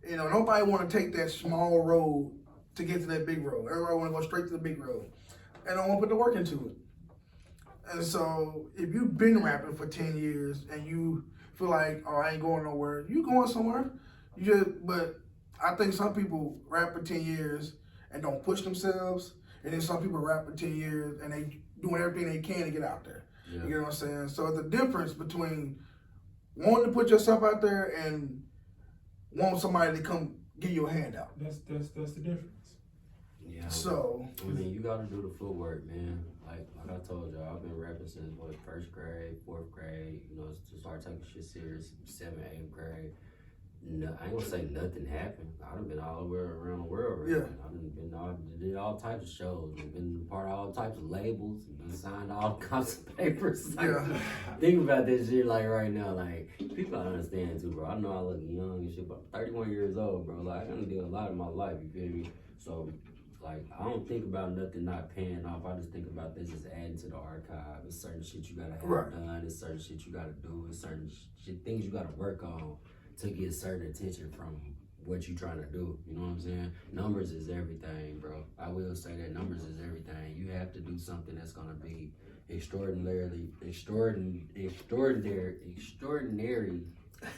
Nobody want to take that small road to get to that big road. Everybody want to go straight to the big road. And don't want to put the work into it. And so if you've been rapping for 10 years and you feel like, oh, I ain't going nowhere, you going somewhere. But I think some people rap for 10 years and don't push themselves. And then some people rap for 10 years and they doing everything they can to get out there. Yeah. You know what I'm saying? So it's a difference between wanting to put yourself out there and want somebody to come give you a handout.
That's the difference.
Yeah.
So
you gotta do the footwork, man. Like I told y'all, I've been rapping since first grade, fourth grade. To start taking shit serious, 7th, 8th grade. No, I ain't gonna say nothing happened. I done been all the way around the world. Right? I did all types of shows. I've been part of all types of labels. Been signed all kinds of papers. Think about this shit like right now. Like people don't understand too, bro. I know I look young and shit, but I'm 31 years old, bro. Like I done did a lot in my life. You feel me? So like I don't think about nothing not paying off. I just think about this as adding to the archive. It's certain shit you gotta have done. It's certain shit you gotta do. It's certain things you gotta work on to get certain attention from what you trying to do. You know what I'm saying? Numbers is everything, bro. I will say that numbers is everything. You have to do something that's gonna be extraordinary.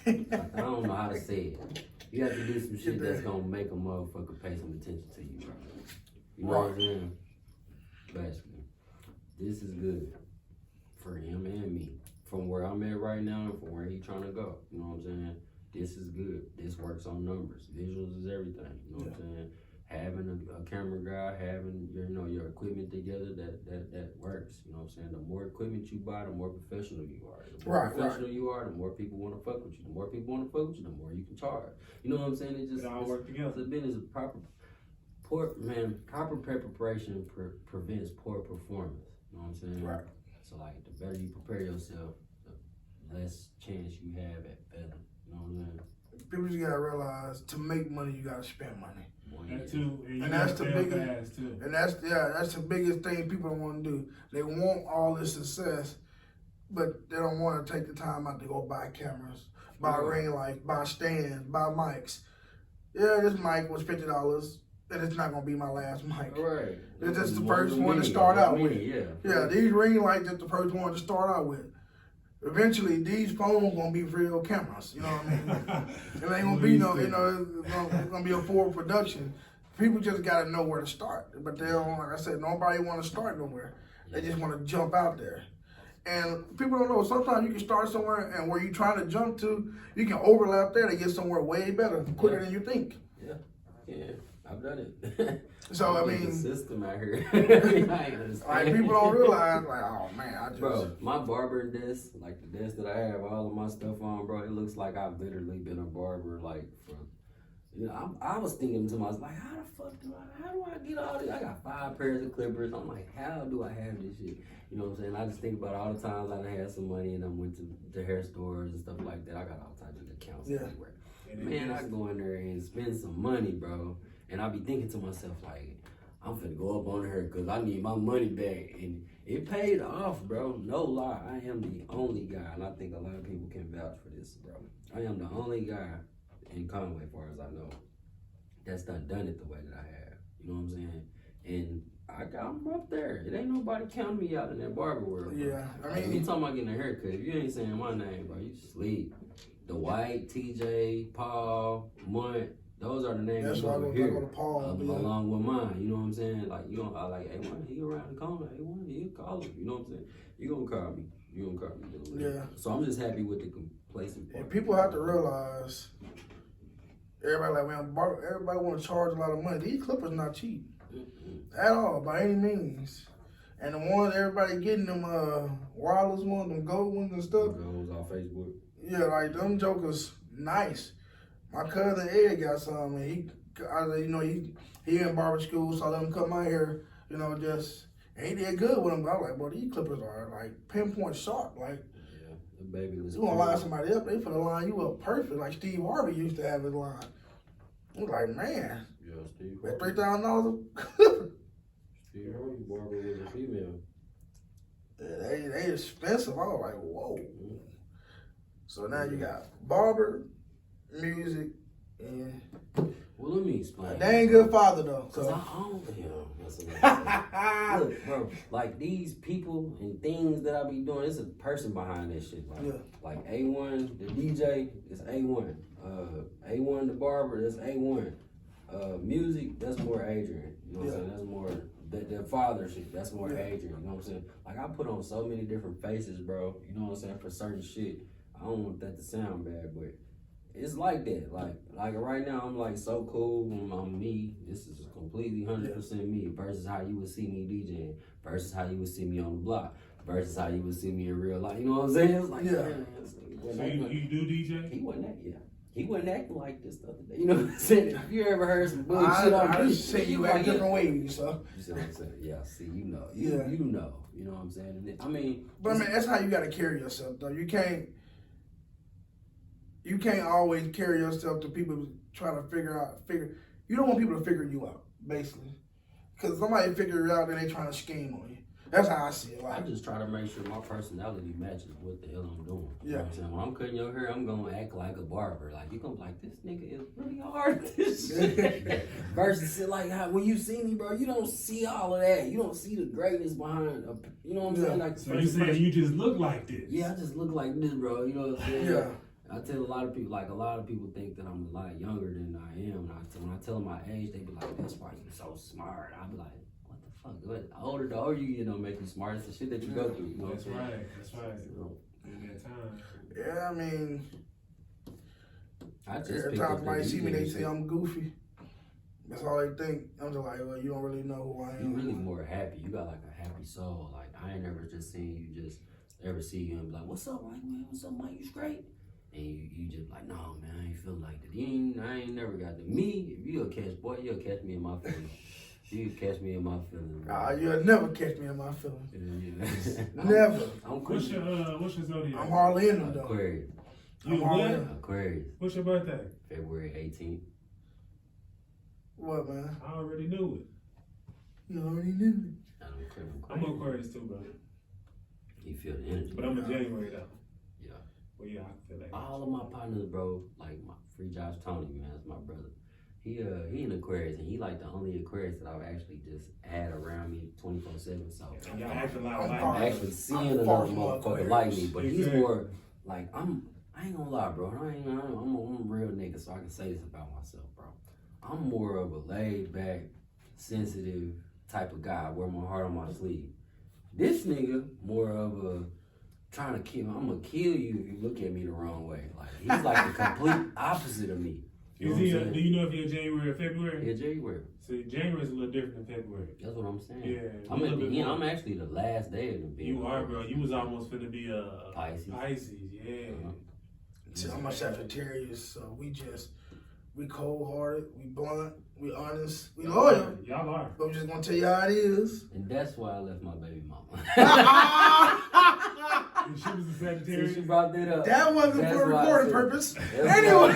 I don't know how to say it. You have to do some shit that's gonna make a motherfucker pay some attention to you, bro. You know what I'm saying? Basically, this is good for him and me. From where I'm at right now and from where he trying to go. You know what I'm saying? This is good. This works on numbers. Visuals is everything. You know what I'm saying? having a camera guy, having your equipment together, that works. You know what I'm saying? The more equipment you buy, the more professional you are. The more professional you are, the more people want to fuck with you. The more people want to fuck with you, the more you can charge. You know what I'm saying?
It all work together.
The business is proper preparation prevents poor performance. You know what I'm saying?
Right.
So like the better you prepare yourself, the less chance you have at failing. You know what I'm saying?
People just gotta realize to make money, you gotta spend money.
That too,
and that's the biggest.
Too.
And that's the biggest thing people don't want to do. They want all this success, but they don't want to take the time out to go buy cameras, buy ring lights, buy stands, buy mics. Yeah, this mic was $50, and it's not gonna be my last mic.
Right.
It's just the first one to start out with.
Yeah.
These ring lights is the first one to start out with. Eventually, these phones gonna be real cameras. You know what I mean? It ain't gonna be no, it's gonna be a full production. People just gotta know where to start, but they don't. Like I said, nobody want to start nowhere. They just want to jump out there. And people don't know. Sometimes you can start somewhere, and where you trying to jump to, you can overlap there to get somewhere way better, quicker than you think.
Yeah, I've done it.
So I mean,
the system out here.
Like people don't realize, like, oh man, I just.
Bro, my barber desk, like the desk that I have all of my stuff on, bro, it looks like I've literally been a barber, like, for, I was thinking to myself, like, how do I get all this? I got 5 pairs of clippers. I'm like, how do I have this shit? You know what I'm saying? I just think about all the times I done had some money and I went to the hair stores and stuff like that. I got all types of accounts everywhere. Man, I go in there and spend some money, bro. And I be thinking to myself, like, I'm finna go up on her because I need my money back. And it paid off, bro. No lie. I am the only guy, and I think a lot of people can vouch for this, bro. I am the only guy in Conway, as far as I know, that's done it the way that I have. You know what I'm saying? And I'm up there. It ain't nobody counting me out in that barber world. Bro.
Yeah, I
Like,
mean,
you talking about getting a haircut. If you ain't saying my name, bro, you sleep. The White, TJ, Paul, Munt, those are the names
that's why I
over here.
go to Paul.
Along with mine, you know what I'm saying? Like, you don't, I like, hey, man, he around the corner, hey, man, he'll call him, you know what I'm saying? You gonna call me, dude.
Yeah.
So I'm just happy with the complacent part.
And people have to realize, everybody want to charge a lot of money. These clippers not cheap at all, by any means. And the ones everybody getting them wireless ones, them gold ones and stuff.
Goes off Facebook.
Yeah, like them jokers, nice. My cousin Ed got some, and he in barber school, so I let him cut my hair, and he did good with them. But I was like, boy, these clippers are like pinpoint sharp. Like,
yeah, the baby was.
You gonna line somebody up, they finna line you up perfect, like Steve Harvey used to have his line. I was like, man,
Yeah, Steve.
that $3,000 a clipper.
Steve Harvey barber was a female.
Yeah, they expensive. I was like, whoa. So now you got barber, music, and
well, let me explain.
a dang good father though.
Cause I own him. Look, bro, like these people and things that I be doing, there's a person behind this shit. Like A1, the DJ is A1. A1, the barber, that's A1. Music, that's more Adrian. You know what I'm saying? That's more the father shit. That's more Adrian. You know what I'm saying? Like I put on so many different faces, bro. You know what I'm saying? For certain shit. I don't want that to sound bad, but it's like that. Like right now, I'm like so cool. I'm me. This is completely 100% me. Versus how you would see me DJing. Versus how you would see me on the block. Versus how you would see me in real life. You know what I'm saying? It's like
So you do DJ?
He wasn't acting like this the other day. You know what I'm saying? If you ever heard some bullshit on
I just say you act different ways, so.
You see what I'm saying? Yeah. See, you know. You know. You know what I'm saying? I mean,
that's how you gotta carry yourself though. You can't always carry yourself to people trying to figure. You don't want people to figure you out, basically. Because somebody figure you out, then they trying to scheme on you. That's how I see it. Like,
I just try to make sure my personality matches what the hell I'm doing.
Yeah.
You know what I'm saying? When I'm cutting your hair, I'm going to act like a barber. Like, you're going to be like, this nigga is really hard at this shit. Versus, like, when you see me, bro, you don't see all of that. You don't see the greatness behind, you know what I'm saying? Like,
so you saying you just look like this?
Yeah, I just look like this, bro. You know what I'm saying?
Yeah.
I tell a lot of people think that I'm a lot younger than I am. And when I tell them my age, they be like, that's why you so smart. I be like, what the fuck? What? The older you get, don't make you smart. It's the shit that you go through. You know
That's right. In that time.
Yeah, I mean,
I just
every time somebody see me, they say I'm goofy. That's all they think. I'm just like, well, you don't really know who I
You
am.
really more happy. You got like a happy soul. Like I ain't never just seen you just ever see you and be like, "What's up, Mike? Man, what's up, Mike? You straight?" And you just like, "No, man, I ain't feel like that." I ain't never got to me. If you'll catch, boy, you'll catch me in my feelings. You catch me in my feelings.
You'll never catch me in my feelings.
Yeah.
Never.
I'm
What's your zodiac?
I'm hardly in them though.
Aquarius.
You
I'm
what?
hardly in.
Aquarius.
What's your birthday?
February 18th.
What, man?
I already knew it.
You already knew
I'm Aquarius too, bro.
You feel the energy.
But I'm a January though.
Yeah.
Well, yeah, I feel that.
All of my partners, bro, like my free Josh Tony, man, that's my brother. He an Aquarius, and he like the only Aquarius that I've actually just had around me 24/7. So
And y'all act a lot
I'm
like
I'm
far-
actually seeing
I'm
another
far from
motherfucker
Aquarius.
like me, but he's
Exactly.
more like I ain't gonna lie, bro. I'm a real nigga, so I can say this about myself, bro. I'm more of a laid back, sensitive type of guy. I wear my heart on my sleeve. This nigga more of a trying to kill. I'm gonna kill you if you look at me the wrong way. Like he's like the complete opposite of me. You know
Is he?
what I'm
Do
saying?
you know if he's January or February?
Yeah, January.
See, January is a little different than February.
That's what I'm saying.
Yeah,
I'm
a
at
little
the
bit
end.
more.
I'm actually the last day of the being.
You are, bro. You was almost finna be a
Pisces.
Pisces, yeah.
See, I'm a Sagittarius, so we cold hearted, we blunt, we honest, we loyal.
Y'all are.
But I'm just gonna tell you how it is.
And that's why I left my baby mama.
And she was a
Since you
Sagittarius.
brought that up.
That wasn't
That's
for
why I
recording
said-
purpose.
that's why-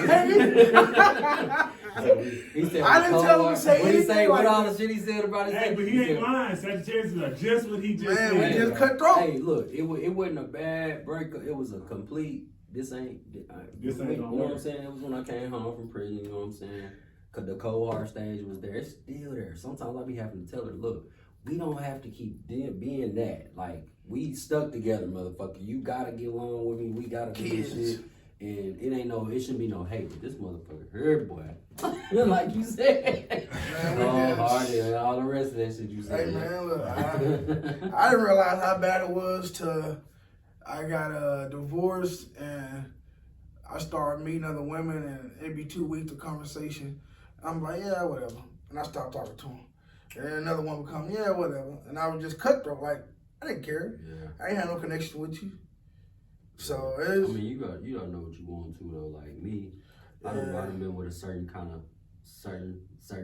Anyway.
He said,
I didn't tell him to say
what he
anything
say,
like
what all
that.
the shit he said about his
Hey, but he
he
ain't
said,
lying. Sagittarius are just what he just
Man,
said.
we just
bro.
cut throat.
Hey, look, it wasn't a bad breakup. It was a complete. This ain't
gonna
you know what I'm
work.
saying? It was when I came home from prison. You know what I'm saying? Cause the cold hard stage was there. It's still there. Sometimes I be having to tell her, look, we don't have to keep being that. Like we stuck together, motherfucker. You gotta get along with me. We gotta do this
Kids.
shit. And it shouldn't be no hate. But this motherfucker, her boy, like you said,
Man, we
cold
just-
hearted and all the rest of that shit you said.
Hey man, look, I didn't realize how bad it was till I got divorced and I started meeting other women and it'd be 2 weeks of conversation. I'm like, yeah, whatever. And I stopped talking to them. And then another one would come, yeah, whatever. And I would just cutthroat, like, I didn't care.
Yeah.
I ain't had no connection with you. So
I
it's,
mean, you don't know what you want to though. Like me, I done been with a certain kind of certain. So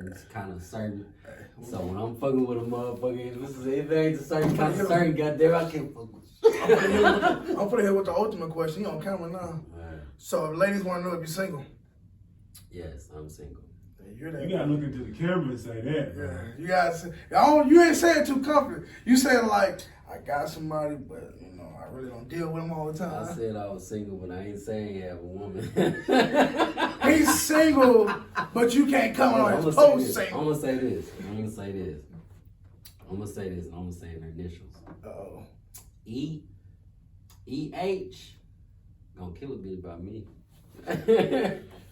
when I'm fucking with a motherfucker, if it ain't a certain kind of certain, goddamn, I can't fuck with you.
I'm putting here with the ultimate question. You on camera now.
Right.
So if ladies want to know if you're single,
Yes, I'm single.
you're that.
You gotta look into the camera and say that, bro.
Yeah, you gotta say, you ain't saying too confident. You saying like, I got somebody, but you know, I really don't deal with them all the
I
time.
said I was single, but I ain't saying you have a woman.
He's single, but you can't come on his
I'm
post
gonna
single.
say this. I'm gonna say this. And I'm gonna say the initials.
Uh-oh.
E-H. Gonna kill a bitch about me.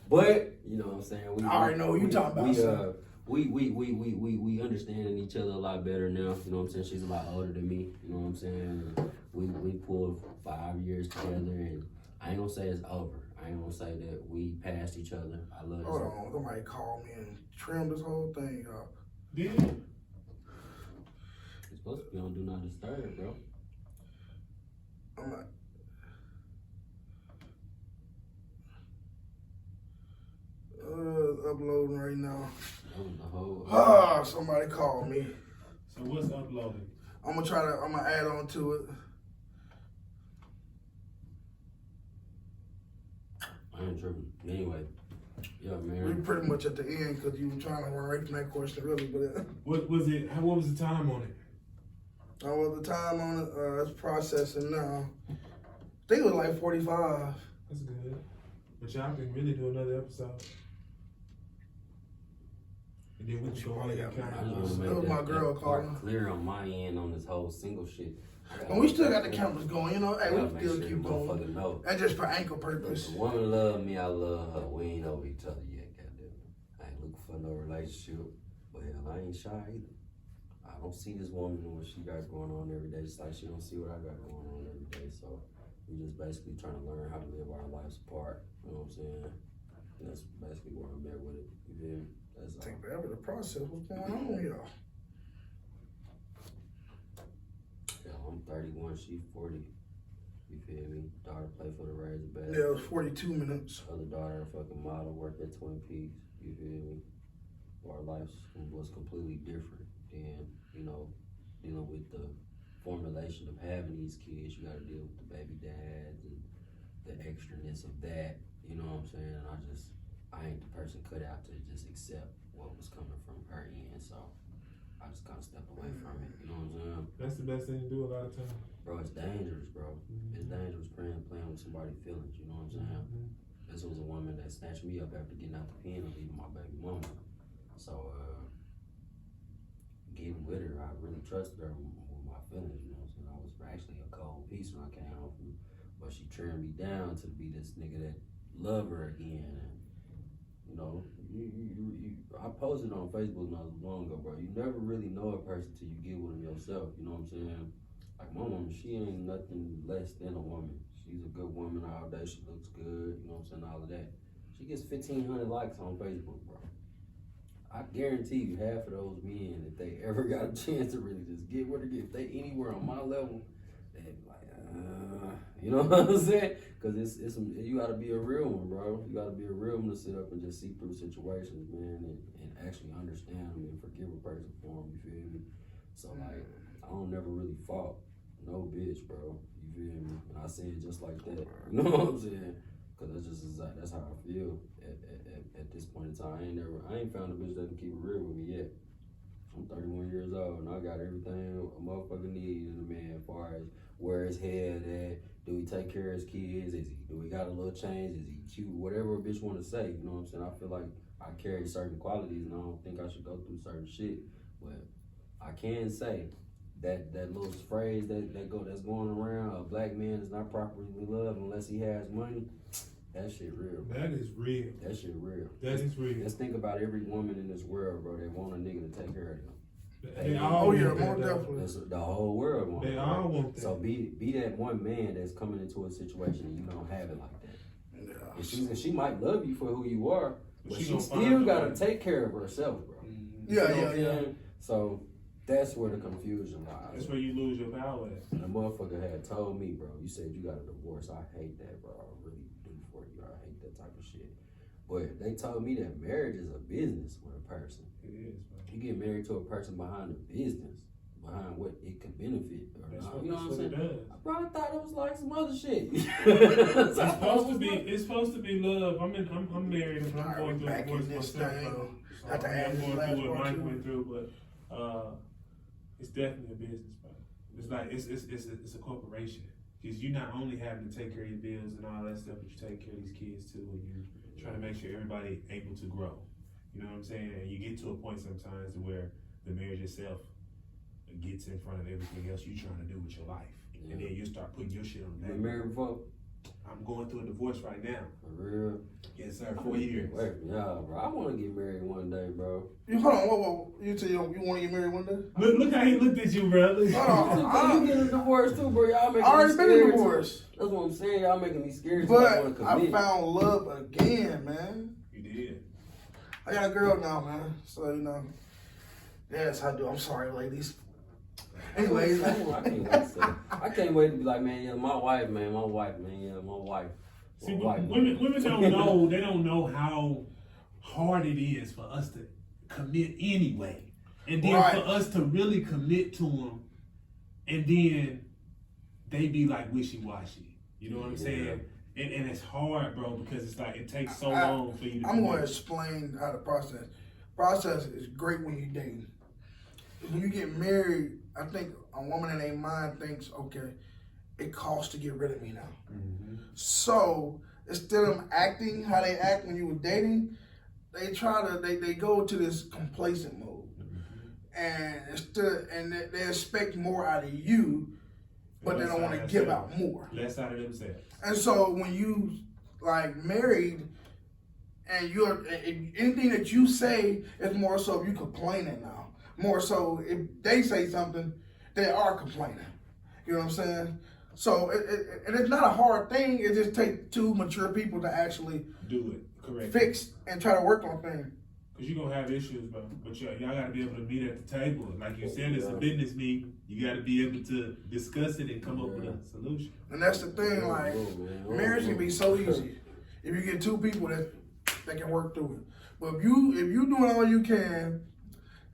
But, you know what I'm saying?
I already know what you talking about, son.
We understanding each other a lot better now. You know what I'm saying? She's a lot older than me. You know what I'm saying? We pulled 5 years together, and I ain't gonna say it's over. I ain't gonna say that we passed each other. I love
Hold
this.
on, somebody called me and trimmed this whole thing up.
Did
It's supposed to be on Do Not Disturb, bro.
I'm like, uploading right now.
That was the whole.
Somebody called me.
So what's uploading?
I'm gonna add on to it.
I ain't tripping. Anyway, yeah,
We
man.
pretty much at the end because you were trying to run right from that question, really. But
What was it? What was the time on it?
I was the time on it. It's processing now. I think it was like 45.
That's good. But y'all can really do another episode. And then we can go on and
I just
kind
want to
of.
make
That was my girl
that part
calling.
clear on my end on this whole single shit.
And we still got the cameras going, you know. Hey,
Gotta
we
make
still
sure
keep
the
going.
motherfucker know.
That's just for ankle
If
purpose.
a woman love me, I love her. We ain't over each other yet, goddamn. I ain't looking for no relationship, but hell, I ain't shy either. I don't see this woman and what she got going on every day, just like she don't see what I got going on every day. So we just basically trying to learn how to live our lives apart. You know what I'm saying? And that's basically where I'm at with it. You feel me? That's all.
Take forever to process. What's going on here?
Yeah, I'm 31, she's 40. You feel me? Daughter play for the Razorbacks.
Yeah, it was 42 minutes.
Other daughter, fucking model, work at Twin Peaks. You feel me? Our life was completely different. And, you know, dealing with the formulation of having these kids, you gotta deal with the baby dads and the extraness of that. You know what I'm saying? And I ain't the person cut out to just accept what was coming from her end. So I just kind of stepped away from it. You know what I'm saying?
That's the best thing to do a lot of times.
Bro, it's dangerous, bro. It's dangerous playing with somebody's feelings. You know what I'm saying? This was a woman that snatched me up after getting out the pen and leaving my baby mama. So, getting with her, I really trusted her with my feelings. You know what I'm saying? I was actually a cold piece when I came home from, but she turned me down to be this nigga that love her again. And, you know, I posted on Facebook not long ago, bro. You never really know a person till you get with them yourself. You know what I'm saying? Like my woman, she ain't nothing less than a woman. She's a good woman all day. She looks good. You know what I'm saying? All of that. She gets 1,500 likes on Facebook, bro. I guarantee you, half of those men, if they ever got a chance to really just get where to get, if they anywhere on my level, they'd be like, you know what I'm saying? Because you got to be a real one, bro. You got to be a real one to sit up and just see through situations, man, and actually understand them and forgive a person for them. You feel me? So like, I don't never really fault no bitch, bro. You feel me? And I say it just like that. You know what I'm saying? Because that's how I feel at this point in time. I ain't found a bitch that can keep it real with me yet. I'm 31 years old and I got everything a motherfucker needs in a man, as far as where his head at, do he take care of his kids, do he got a little change, is he cute, whatever a bitch want to say, you know what I'm saying? I feel like I carry certain qualities and I don't think I should go through certain shit, but I can say that little phrase that's going around, a black man is not properly loved unless he has money. That shit real. Bro.
That is real.
That shit real.
That is real.
Let's think about every woman in this world, bro. They want a nigga to take care of them.
They all want that,
more definitely.
That's the whole world want.
They all want that.
So be that one man that's coming into a situation and you don't have it like that.
Yeah.
And she might love you for who you are, but she still gotta take care of herself, bro.
Yeah.
So that's where the confusion lies.
That's where you lose your power at.
And the motherfucker had told me, bro, you said you got a divorce. I hate that, bro. I really do for you. I hate that type of shit. But they told me that marriage is a business with a person.
It is, man.
You get married to a person behind the business, behind what it can benefit or not. You know what I'm saying?
It does.
I probably thought it was like some other shit.
It's supposed to be love. I'm married and I'm going through a divorce myself, bro. So I'm going through what Mike went through, but it's definitely a business, bro. It's like it's a corporation. Because you not only having to take care of your bills and all that stuff, but you take care of these kids too, and you trying to make sure everybody able to grow. You know what I'm saying? And you get to a point sometimes where the marriage itself gets in front of everything else you trying to do with your life, and then you start putting your shit on the back.
You been married before?
I'm going through a divorce right now.
For real?
Yes, sir. 4 years.
Wait, yeah, bro. I want to get married one day, bro.
Hold on, whoa. You tell you want to get married one day?
Look how he looked at you, bro.
You getting a divorce too, bro. Y'all making
I already
me
been
scared.
in divorce.
That's what I'm saying. Y'all making me scared.
But I found love again, man.
You did.
I got a girl now, man. So, yes, I do. I'm sorry, ladies. Anyways,
I can't wait to be like, man, yeah, my wife.
See, women don't know. They don't know how hard it is for us to commit anyway, and then for us to really commit to them, and then they be like wishy-washy. You know what I'm saying? And it's hard, bro, because it's like it takes so long for you to.
I'm going to explain how the process. Process is great when you're dating. When you get married, I think a woman in their mind thinks, okay, it costs to get rid of me now. Mm-hmm. So instead of acting how they act when you were dating, they go to this complacent mode, and they expect more out of you, but they don't want to give out more.
Less out of themselves. And
so when you married, and anything that you say is more so you complaining now. More so if they say something, they are complaining. You know what I'm saying? So and it's not a hard thing. It just takes two mature people to actually
do it correctly,
fix and try to work on things.
Cause you're gonna have issues, bro. But y'all gotta be able to meet at the table. Like you said, it's a business meeting. You gotta be able to discuss it and come up with a solution.
And that's the thing, like, marriage can be so easy if you get two people that can work through it. But if you doing all you can,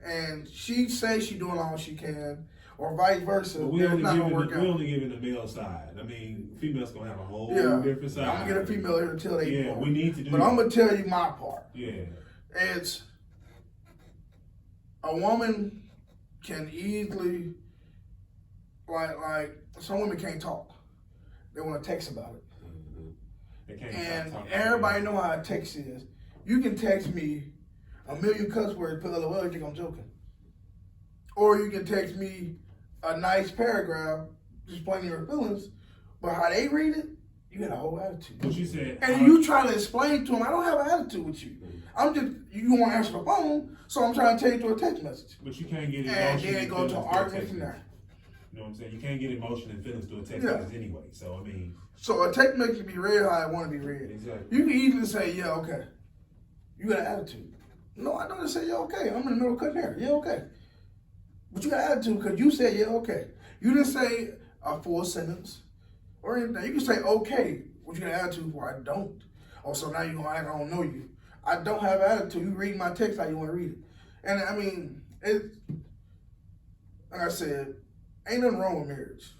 and she says she doing all she can, or vice versa,
But we
it's not gonna work out.
we only giving the male side. I mean, females gonna have a whole different side.
I'm gonna get a female here to tell they part.
We need to do
But I'm gonna tell you my part.
Yeah.
It's a woman can easily, like some women can't talk. They want to text about it.
They can't
And
talk
everybody know how a text is. You can text me a million cuss words, put LOL, you think I'm joking. Or you can text me a nice paragraph explaining your feelings, but how they read it, you got a whole attitude.
What you said.
And you try to explain to them, I don't have an attitude with you. I'm just, you want to answer the phone, so I'm trying to tell you through a text message.
But you can't get emotion.
And then it go to an argument from there.
You know what I'm saying? You can't get emotion and feelings through a text message anyway. So, I mean.
So a text message can be read how I want to be read.
Exactly.
You can easily say, yeah, okay. You got an attitude. No, I don't say, yeah, okay. I'm in the middle of cutting hair. Yeah, okay. But you got an attitude because you said, yeah, okay. You didn't say a full sentence or anything. You can say, okay. What you got an attitude for? I don't. Oh, so now you're going to act I don't know you. I don't have an attitude. You read my text how you want to read it. And I mean, like I said, ain't nothing wrong with marriage.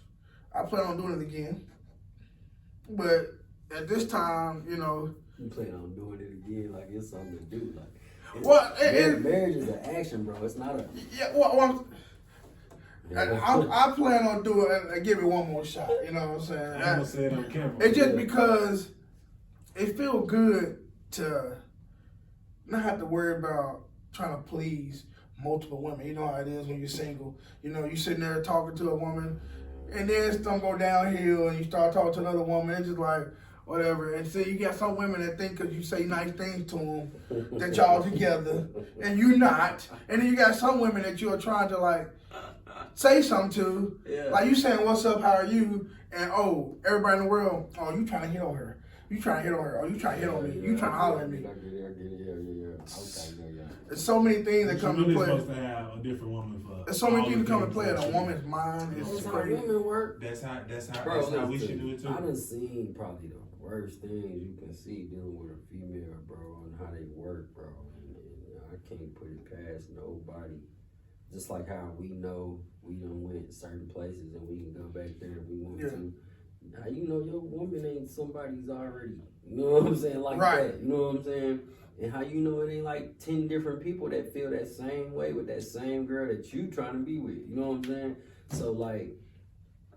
I plan on doing it again. But at this time, you know.
You plan on doing it again like it's something to do. Like,
Well,
marriage is an action, bro. It's not a.
Yeah, well I plan on doing it and give it one more shot. You know what I'm saying?
I'm gonna say it on camera.
It's just because it feels good to not have to worry about trying to please multiple women. You know how it is when you're single. You know, you sitting there talking to a woman, and then it's gonna go downhill, and you start talking to another woman. It's just like whatever. And see, you got some women that think because you say nice things to them that y'all together, and you're not. And then you got some women that you're trying to like say something to, like you saying, "What's up? How are you?" And oh, everybody in the world, oh, you trying to hit on her. You trying to hit on her. Oh, you trying to hit on me. You trying to holler at me. There's so many things that come into play.
You're supposed to have a different woman for.
There's so many things that come into play in a woman's mind. It's crazy.
Women work.
That's how we should do it too.
I done seen probably the worst things you can see dealing with a female, bro, and how they work, bro. And I can't put it past nobody. Just like how we know we done went certain places and we can go back there if we want to. Now you know your woman ain't somebody's already, you know what I'm saying, like that. You know what I'm saying? And how you know it ain't like 10 different people that feel that same way with that same girl that you trying to be with. You know what I'm saying? So like,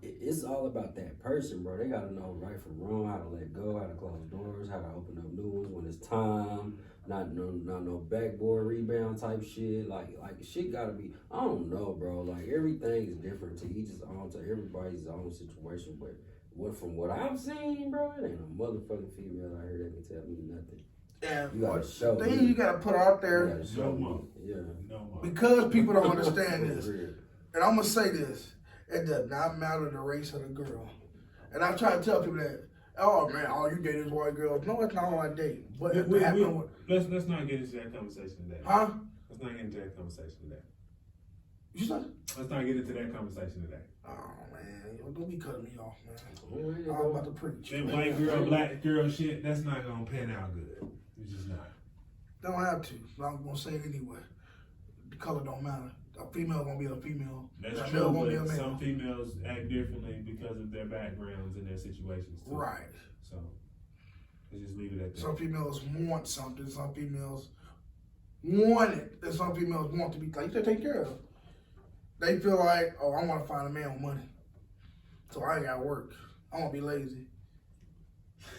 it's all about that person, bro. They gotta know right from wrong, how to let go, how to close doors, how to open up new ones when it's time. Not no backboard rebound type shit. Like shit gotta be. I don't know, bro. Like everything is different to each his own, to everybody's own situation. But from what I've seen, bro, it ain't a motherfucking female out here that can tell me nothing.
And
you gotta show me.
Thing you gotta put out there.
No more.
Yeah.
No more.
Because people don't understand this. And I'm gonna say this. It does not matter the race of the girl. And I try to tell people that, oh man, all you date is white girls. No, that's not all I date. But
let's not get into that conversation today.
Huh?
Let's not get into that conversation today.
You said?
Let's not get into that conversation today.
Oh man, don't be cutting me off, man. I'm about to preach.
That white girl, black girl shit, that's not gonna pan out good. It's just not.
Don't have to. But I'm gonna say it anyway. The color don't matter. A female gonna be a female.
That's true, but some females act differently because of their backgrounds and their situations too.
Right.
So let's just leave it at that.
Some females want something. Some females want it. And some females want to be like they're taken care of. They feel like, oh, I want to find a man with money, so I ain't gotta work. I want to be lazy.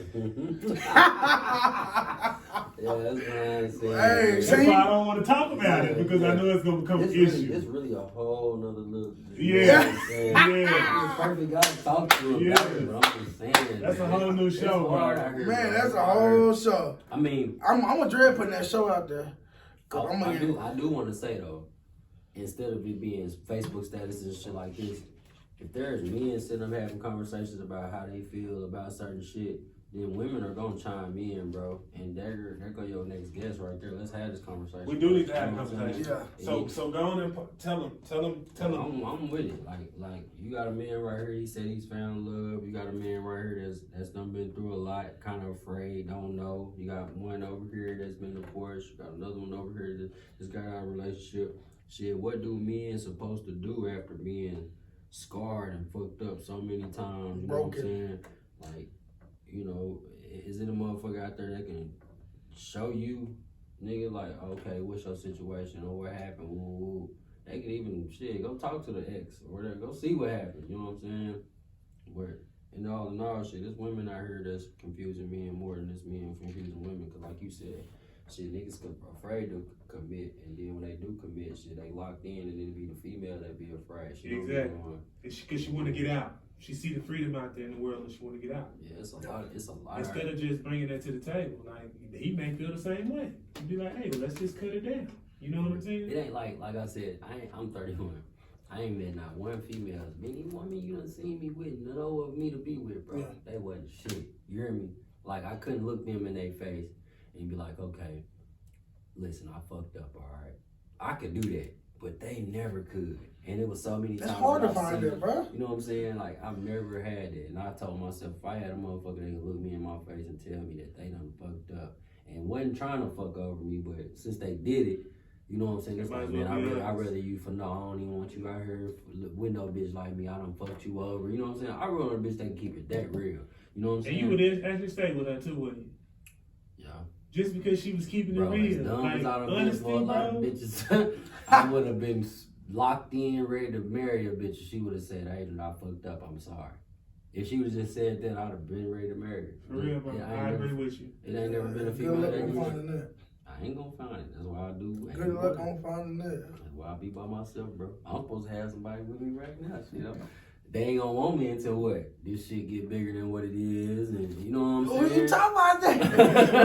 Yeah, that's what I'm saying.
Hey,
that's why I don't want to talk about it because I know it's gonna become an issue.
It's really a whole nother little.
Yeah.
It's perfect guy to talk to about it, bro. I'm just saying.
That's a whole new show, bro.
Man, that's a whole show.
I mean,
I'm gonna dread putting that show out there.
I do want to say though, instead of it being Facebook status and shit like this, if there's men sitting up having conversations about how they feel about certain shit, then women are gonna chime in, bro. And there go your next guest right there. Let's have this conversation.
We do need to have a conversation.
Yeah.
So go on and tell him.
I'm with it. Like you got a man right here. He said he's found love. You got a man right here that's done been through a lot, kind of afraid, don't know. You got one over here that's been divorced. You got another one over here that just got out of a relationship. Shit, what do men supposed to do after being scarred and fucked up so many times? You know what I'm saying? Like, you know, is it a motherfucker out there that can show you, nigga, like, okay, what's your situation or what happened? Woo. They can even, go talk to the ex or whatever. Go see what happened. You know what I'm saying? But in all, there's women out here that's confusing men more than this men confusing women. Because like you said, niggas afraid to commit, and then when they do commit, they locked in, and it'll be the female that be afraid.
Exactly. Because she want to get out. She see the freedom out there in the world, and she want to get out.
Yeah, it's a lot.
Instead of just bringing that to the table, like he may feel the same way. He'd be like, hey, well, let's just cut it down. You know what I'm saying?
It ain't like I said. I'm 31. I ain't met not one female. Many women you done seen me with, no of me to be with, bro. Yeah. They wasn't shit. You hear me? Like I couldn't look them in their face and be like, okay, listen, I fucked up, all right. I could do that, but they never could. And it was so many times.
It's hard to find it, bro.
You know what I'm saying? Like, I've never had it. And I told myself, if I had a motherfucker that could look me in my face and tell me that they done fucked up and wasn't trying to fuck over me, but since they did it, you know what I'm saying? It's like, man, I'd rather you for no, I don't even want you out here with no bitch like me. I done fucked you over. You know what I'm saying? I really want a bitch that can keep it that real. You know what I'm saying?
And you would actually stay with her too, wouldn't you?
Yeah.
Just because she was keeping
bro,
it real.
As dumb
like,
as I'd have been for a lot of bitches, I would have been locked in, ready to marry a bitch. She would have said, hey, I fucked up, I'm sorry. If she would have just said that, I'd have been ready to marry her.
For real, bro. I agree with you.
It ain't never been a female
that finding that.
I ain't gonna find it. That's why I do.
Good luck on finding that.
That's why I be by myself, bro. I'm supposed to have somebody with me right now. They ain't gonna want me until what? This shit get bigger than what it is, and you know what I'm saying?
Who you talking about that?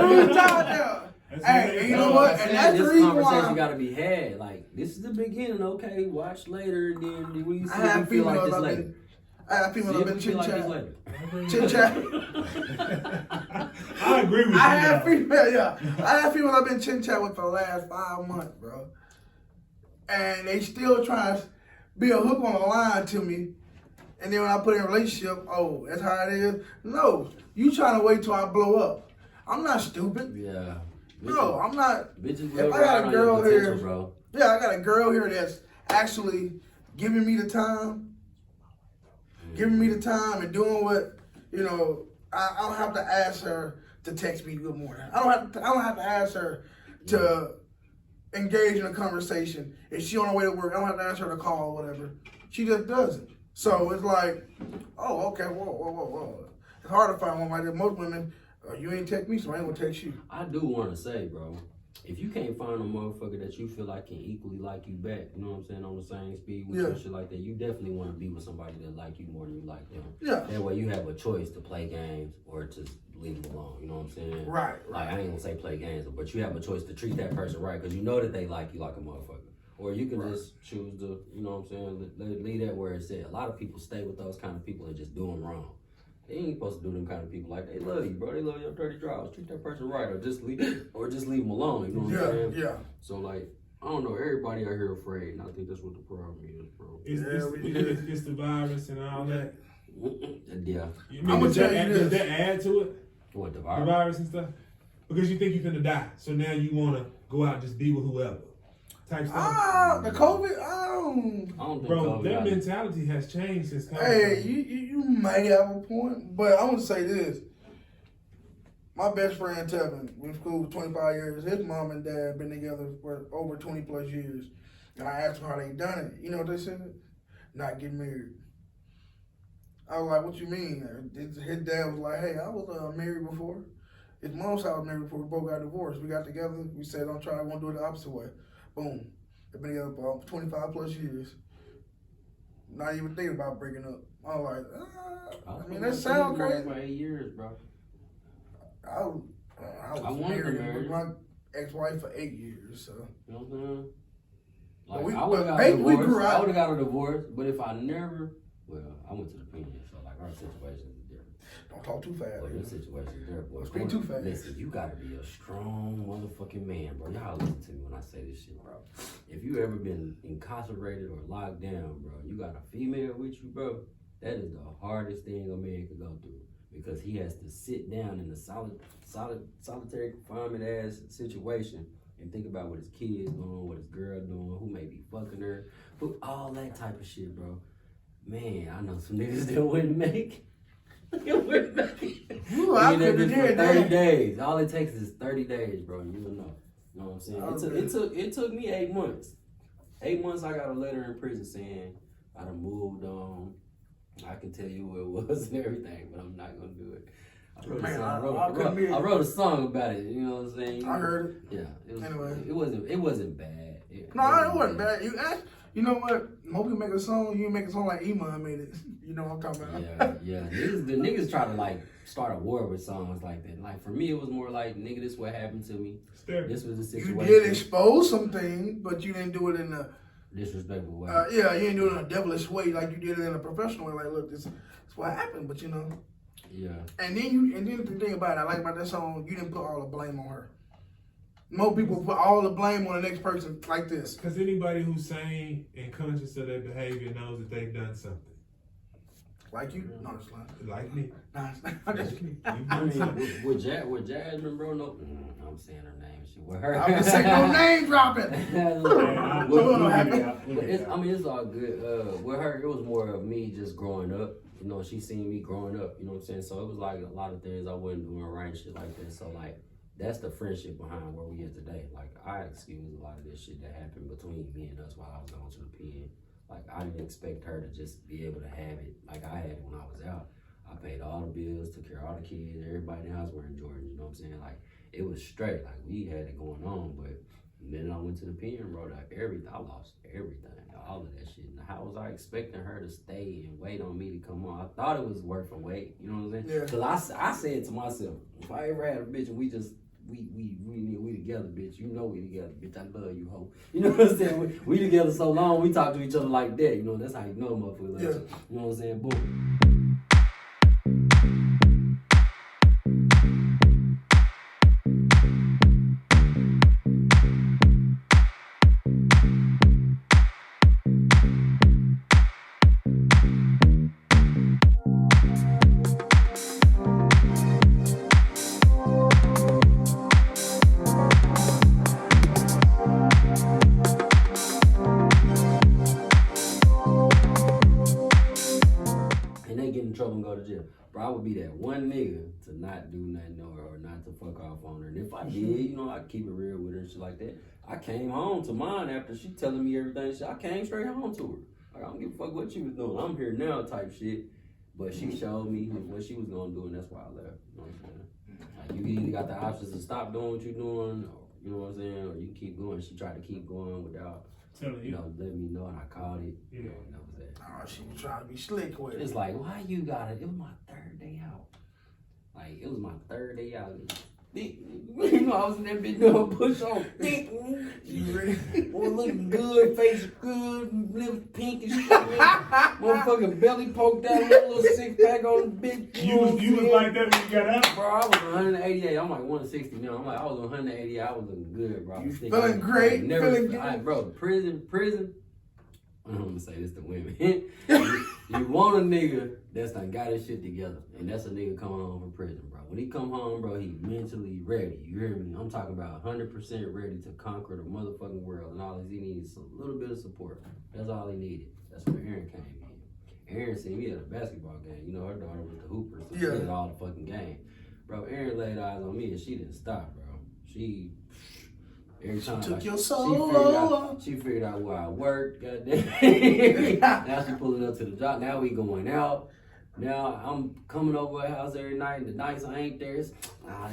Who you talking about? Hey, you know what? And that's the reason why.
This conversation gotta be had. Like, this is the beginning, okay? Watch later, and then when you see it, you feel like this later.
I have people that have been chit-chat.
I agree with you.
I have people that have been chit-chat with for the last 5 months, bro. And they still trying to be a hook on the line to me. And then when I put in a relationship, oh, that's how it is. No, you trying to wait till I blow up. I'm not stupid.
Yeah.
No, I'm not.
Bitches
if I got a girl here,
bro.
Yeah, I got a girl here that's actually giving me the time. Giving me the time and doing what, you know, I don't have to ask her to text me good morning. I don't have to ask her to engage in a conversation. If she on her way to work, I don't have to ask her to call or whatever. She just does it. So it's like, oh, okay, whoa. It's hard to find one like that. Most women, you ain't text me, so I ain't gonna text you.
I do want to say, bro, if you can't find a motherfucker that you feel like can equally like you back, you know what I'm saying, on the same speed with you and shit like that, you definitely want to be with somebody that like you more than you like them.
Yeah.
That way you have a choice to play games or to leave them alone, you know what I'm saying?
Right.
Like, I ain't gonna say play games, but you have a choice to treat that person right because you know that they like you like a motherfucker. Or you can just choose to, you know what I'm saying, leave that where it's at. A lot of people stay with those kind of people and just do them wrong. They ain't supposed to do them kind of people like they love you, bro. They love your dirty draws. Treat that person right, or just leave them alone. You know what I'm saying?
Yeah.
So like, I don't know. Everybody out here afraid, and I think that's what the problem is, bro.
It's the virus and all that.
Yeah.
I'm gonna tell you this.
Does that add to it?
What, the virus?
The virus and stuff. Because you think you're gonna die, so now you wanna go out and just be with whoever. Type stuff.
The COVID.
I don't think
bro,
COVID
their mentality has changed since COVID.
Hey, you might have a point, but I'm gonna say this. My best friend Tevin, we was cool for 25 years. His mom and dad been together for over 20 plus years. And I asked them how they done it. You know what they said? Not getting married. I was like, what you mean? His dad was like, hey, I was married before. His mom's house was married before. We both got divorced. We got together. We said, don't try. I won't do it the opposite way. Boom. They've been together for 25 plus years. Not even thinking about breaking up. I was like, I mean, that sounds crazy.
For 8 years, bro.
I was married with my ex-wife for 8 years, so.
You know what I'm saying? Like,
we,
I would have got a divorce, but if I never, well, I went to the opinion, so like our situation is different.
Don't talk too fast.
Well, your situation's there, boy.
Speak too fast.
Listen, you gotta be a strong motherfucking man, bro. Y'all listen to me when I say this shit, bro. If you ever been incarcerated or locked down, bro, you got a female with you, bro, that is the hardest thing a man could go through. Because he has to sit down in a solitary confinement ass situation and think about what his kids doing, what his girl doing, who may be fucking her, all that type of shit, bro. Man, I know some niggas that wouldn't make it.
Ooh, I
for
couldn't hear
30
that.
days. All it takes is 30 days, bro. You will know. You know what I'm saying? It took me 8 months. 8 months I got a letter in prison saying I done moved on. I can tell you what it was and everything, but I'm not gonna do it. I wrote a song about it. You know what I'm saying?
I heard
it. Yeah.
Anyway,
it wasn't bad.
It wasn't bad. You know what? Most people make a song. You make a song like Iman made it. You know what I'm talking about?
Yeah. The niggas try to like start a war with songs like that. Like for me, it was more like, nigga, this what happened to me. This was the situation.
You did expose something, but you didn't do it in a
disrespectful way.
You didn't do it in a devilish way like you did it in a professional way. Like, look, this is what happened, but you know.
Yeah.
And then the thing about it, I like about that song, you didn't put all the blame on her. Most people put all the blame on the next person like this.
Because anybody who's sane and conscious of their behavior knows that they've done something.
Like you? No, it's not.
Like me.
No, it's not. I'm just kidding.
I mean, with Jasmine, bro, no. I'm saying her name. She with her.
I'm just saying no name dropping.
It's all good. With her, it was more of me just growing up. You know, she seen me growing up. You know what I'm saying? So it was like a lot of things I wasn't doing right, shit like that. So like, that's the friendship behind where we are today. Like, I excuse a lot of this shit that happened between me and us while I was going to the pen. Like, I didn't expect her to just be able to have it like I had it when I was out. I paid all the bills, took care of all the kids, everybody in the house wearing Jordans, you know what I'm saying? Like, it was straight. Like, we had it going on, but then I went to the pen and wrote out everything. I lost everything, all of that shit. And how was I expecting her to stay and wait on me to come on? I thought it was worth a wait, you know what I'm saying? Because I said to myself, if I ever had a bitch and we together, bitch. You know we together, bitch. I love you, hoe. You know what I'm saying? We together so long, we talk to each other like that. You know, that's how you know motherfuckers like you. You know what I'm saying? Boom. Bro, I would be that one nigga to not do nothing or not to fuck off on her. And if I did, you know, I'd keep it real with her and shit like that. I came home to mine after she telling me everything. I came straight home to her. Like, I don't give a fuck what she was doing. I'm here now type shit. But she showed me what she was going to do, and that's why I left. You know what I'm saying? Like, you either got the options to stop doing what you're doing, or, you know what I'm saying, or you keep going. She tried to keep going without, you know, letting me know, and I called it.
Yeah.
You know, and that was that.
Oh, she was trying to be slick with it.
It's like, why you got it? It was my third day out. Like, it was my third day out. You know, I was in that bitch doing push on. Boy, looking good, face good, lips pink and shit. Motherfucking belly poked out, little 6-pack on the bitch.
You was like that when you got out?
Bro, I was 188. I'm like 160 now. I'm like, I was 188. I was looking good, bro.
You feeling great, feeling good.
Bro, prison. I'm gonna say this to women. You want a nigga that's done got his shit together, and that's a nigga coming home from prison, bro. When he come home, bro, he mentally ready. You hear me? I'm talking about 100% ready to conquer the motherfucking world, and all he needs is a little bit of support. That's all he needed. That's where Aaron came in. Aaron seen me at a basketball game. You know, her daughter was the hooper, so she did all the fucking game. Bro, Aaron laid eyes on me, and she didn't stop, bro. She... Every time,
took
like,
your soul.
She figured out where I worked, goddamn. Now she pulling up to the job. Now we going out. Now I'm coming over her house every night. The nights I ain't there,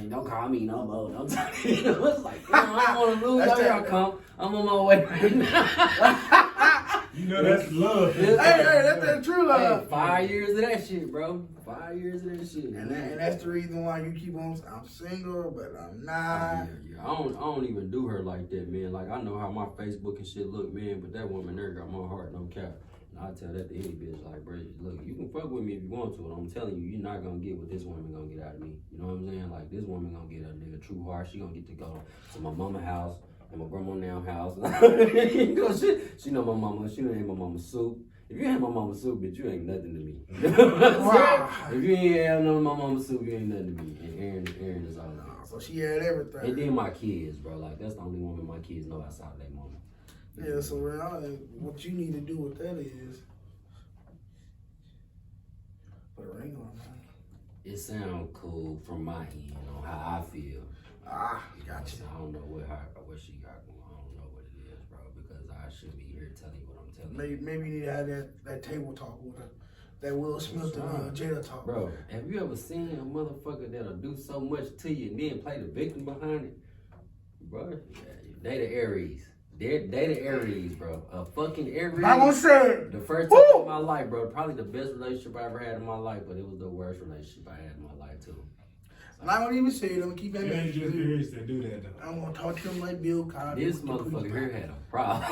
don't call me no more. Don't tell me. It's like, I don't want to lose. Here I come. I'm on my way right now.
You know that's love.
Hey, that's that true love.
Hey, 5 years of that shit, bro. 5 years of that shit.
And that's the reason why you keep on. I'm single, but I'm not.
Yeah. I don't even do her like that, man. Like, I know how my Facebook and shit look, man. But that woman there got my heart, no cap. And I tell that to any bitch, like, bro, look, you can fuck with me if you want to, and I'm telling you, you're not gonna get what this woman gonna get out of me. You know what I'm saying? Like, this woman gonna get a nigga true heart. She gonna get to go to my mama house and my grandma now house. You know, she know my mama. She ain't my mama's soup. If you ain't my mama's soup, bitch, you ain't nothing to me. Wow. If you ain't have none of my mama's soup, you ain't nothing to me. And Aaron is all that.
So she had everything.
And then my kids, bro. Like, that's the only woman my kids know outside of their mama.
Yeah, so what you need to do with that is put a ring on, man.
It sounds cool from my end on how I feel.
Gotcha.
I don't know what she got going on. I don't know what it is, bro, because I shouldn't be here telling you what I'm telling you.
Maybe you need to have that table talk with her. That Will Smith and Jada talk.
Bro, have you ever seen a motherfucker that'll do so much to you and then play the victim behind it? Bro, they the Aries. They the Aries, bro. A fucking Aries.
I gonna say it.
The first time in my life, bro. Probably the best relationship I ever had in my life, but it was the worst relationship I had in my life, too.
And I won't even say it. I'm gonna keep that.
You ain't just Aries that do that, though.
I'm gonna talk to him like Bill Cosby.
This motherfucker here had a problem.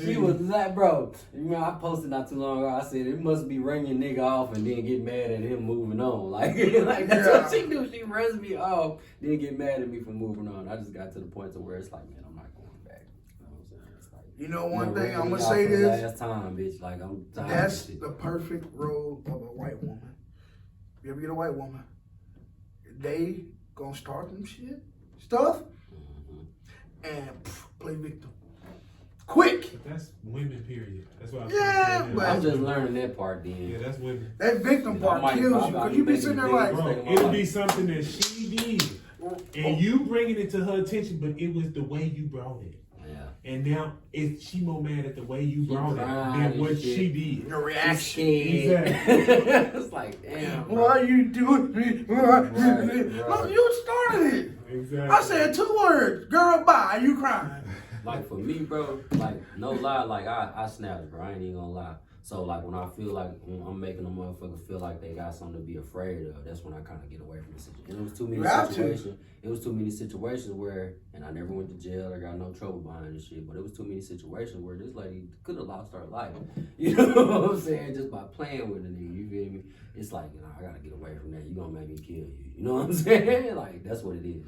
She was like, bro, you know, I posted not too long ago, I said, it must be run your nigga off and then get mad at him moving on. Like that's what she do. She runs me off, then get mad at me for moving on. I just got to the point to where it's like, man, I'm not going back. You know what I'm saying? It's like,
you know one thing, I'm gonna say this.
Last time, bitch. Like, I'm tired.
That's the perfect role of a white woman. If you ever get a white woman, they gonna start them stuff and play victim. Quick.
But that's women, period. That's what I'm
saying. But
I'm just learning that part then.
Yeah, that's women.
That victim part kills you because you be sitting there like,
bro, it'll be something that she did, and you bringing it to her attention, but it was the way you brought it. Yeah. And now she more mad at the way you brought it than what she did.
Your reaction.
Exactly. It's like, damn.
Bro. Why are you doing me? Look, you started it.
Exactly.
I said 2 words. Girl, bye. You crying.
Like, for me, bro, like, no lie, like, I snapped, bro. I ain't even gonna lie. So, like, when I feel like I'm making a motherfucker feel like they got something to be afraid of, that's when I kind of get away from the situation. And it was too many situations. It was too many situations where, and I never went to jail or got no trouble behind this shit, but it was too many situations where this lady could have lost her life. You know what I'm saying? Just by playing with a nigga, you feel me? It's like, you know, I gotta get away from that. You gonna make me kill you. You know what I'm saying? Like, that's what it is.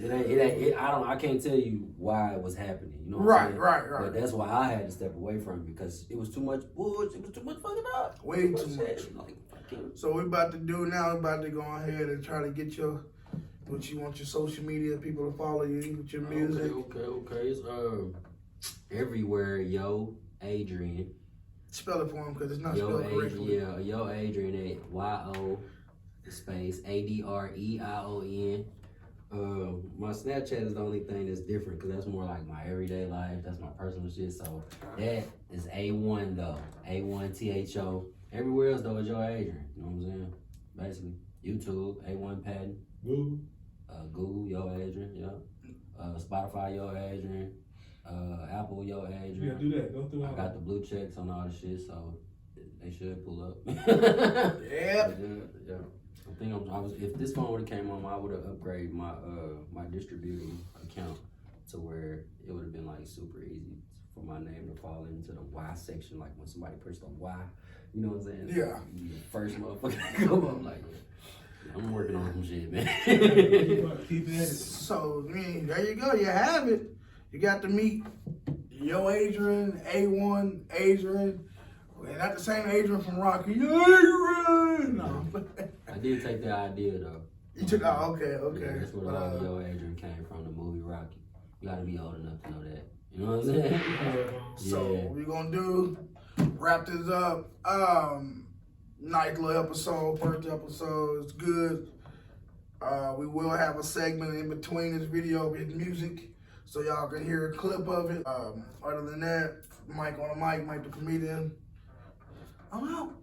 I can't tell you why it was happening. You know what I'm saying? Right. But that's why I had to step away from it because it was too much bullshit. It was too much fucking up.
Way too much. So we about to do now. We about to go ahead and try to get what you want your social media people to follow you with your music.
Okay. It's everywhere. Yo Adreion.
Spell it for him because it's not
Yo
spelled correctly.
Yeah, Yo Adreion at YO space ADREION. My Snapchat is the only thing that's different because that's more like my everyday life. That's my personal shit. So that is A1 though. A1THO. Everywhere else though is Yo Adreion. You know what I'm saying? Basically. YouTube, A1 Patton. Google, Yo Adreion, yeah. Spotify, Yo Adreion. Apple, Yo Adreion.
Yeah, do that. Go through all
I got the blue checks on all the shit, so they should pull up.
Yep.
Yeah. I think if this phone would have came on, I would have upgraded my my distributor account to where it would have been like super easy for my name to fall into the Y section, like when somebody pushed the Y, you know what I'm saying?
Yeah.
The first motherfucker to come up, like, I'm working on some shit, man.
Keep at it.
So, I mean, there you go. You have it. You got to meet Yo Adreion, A1 Adreion. Not the same Adrian from Rocky. Adrian! No.
I did take that idea though.
You took okay.
Yeah, that's where the Yo Adreion came from, the movie Rocky. You gotta be old enough to know that. You know what I'm saying?
So what we gonna do, wrap this up. Nice little episode, first episode. It's good. We will have a segment in between this video with music, so y'all can hear a clip of it. Other than that, Mike on the mic, Mike the comedian. I'm out.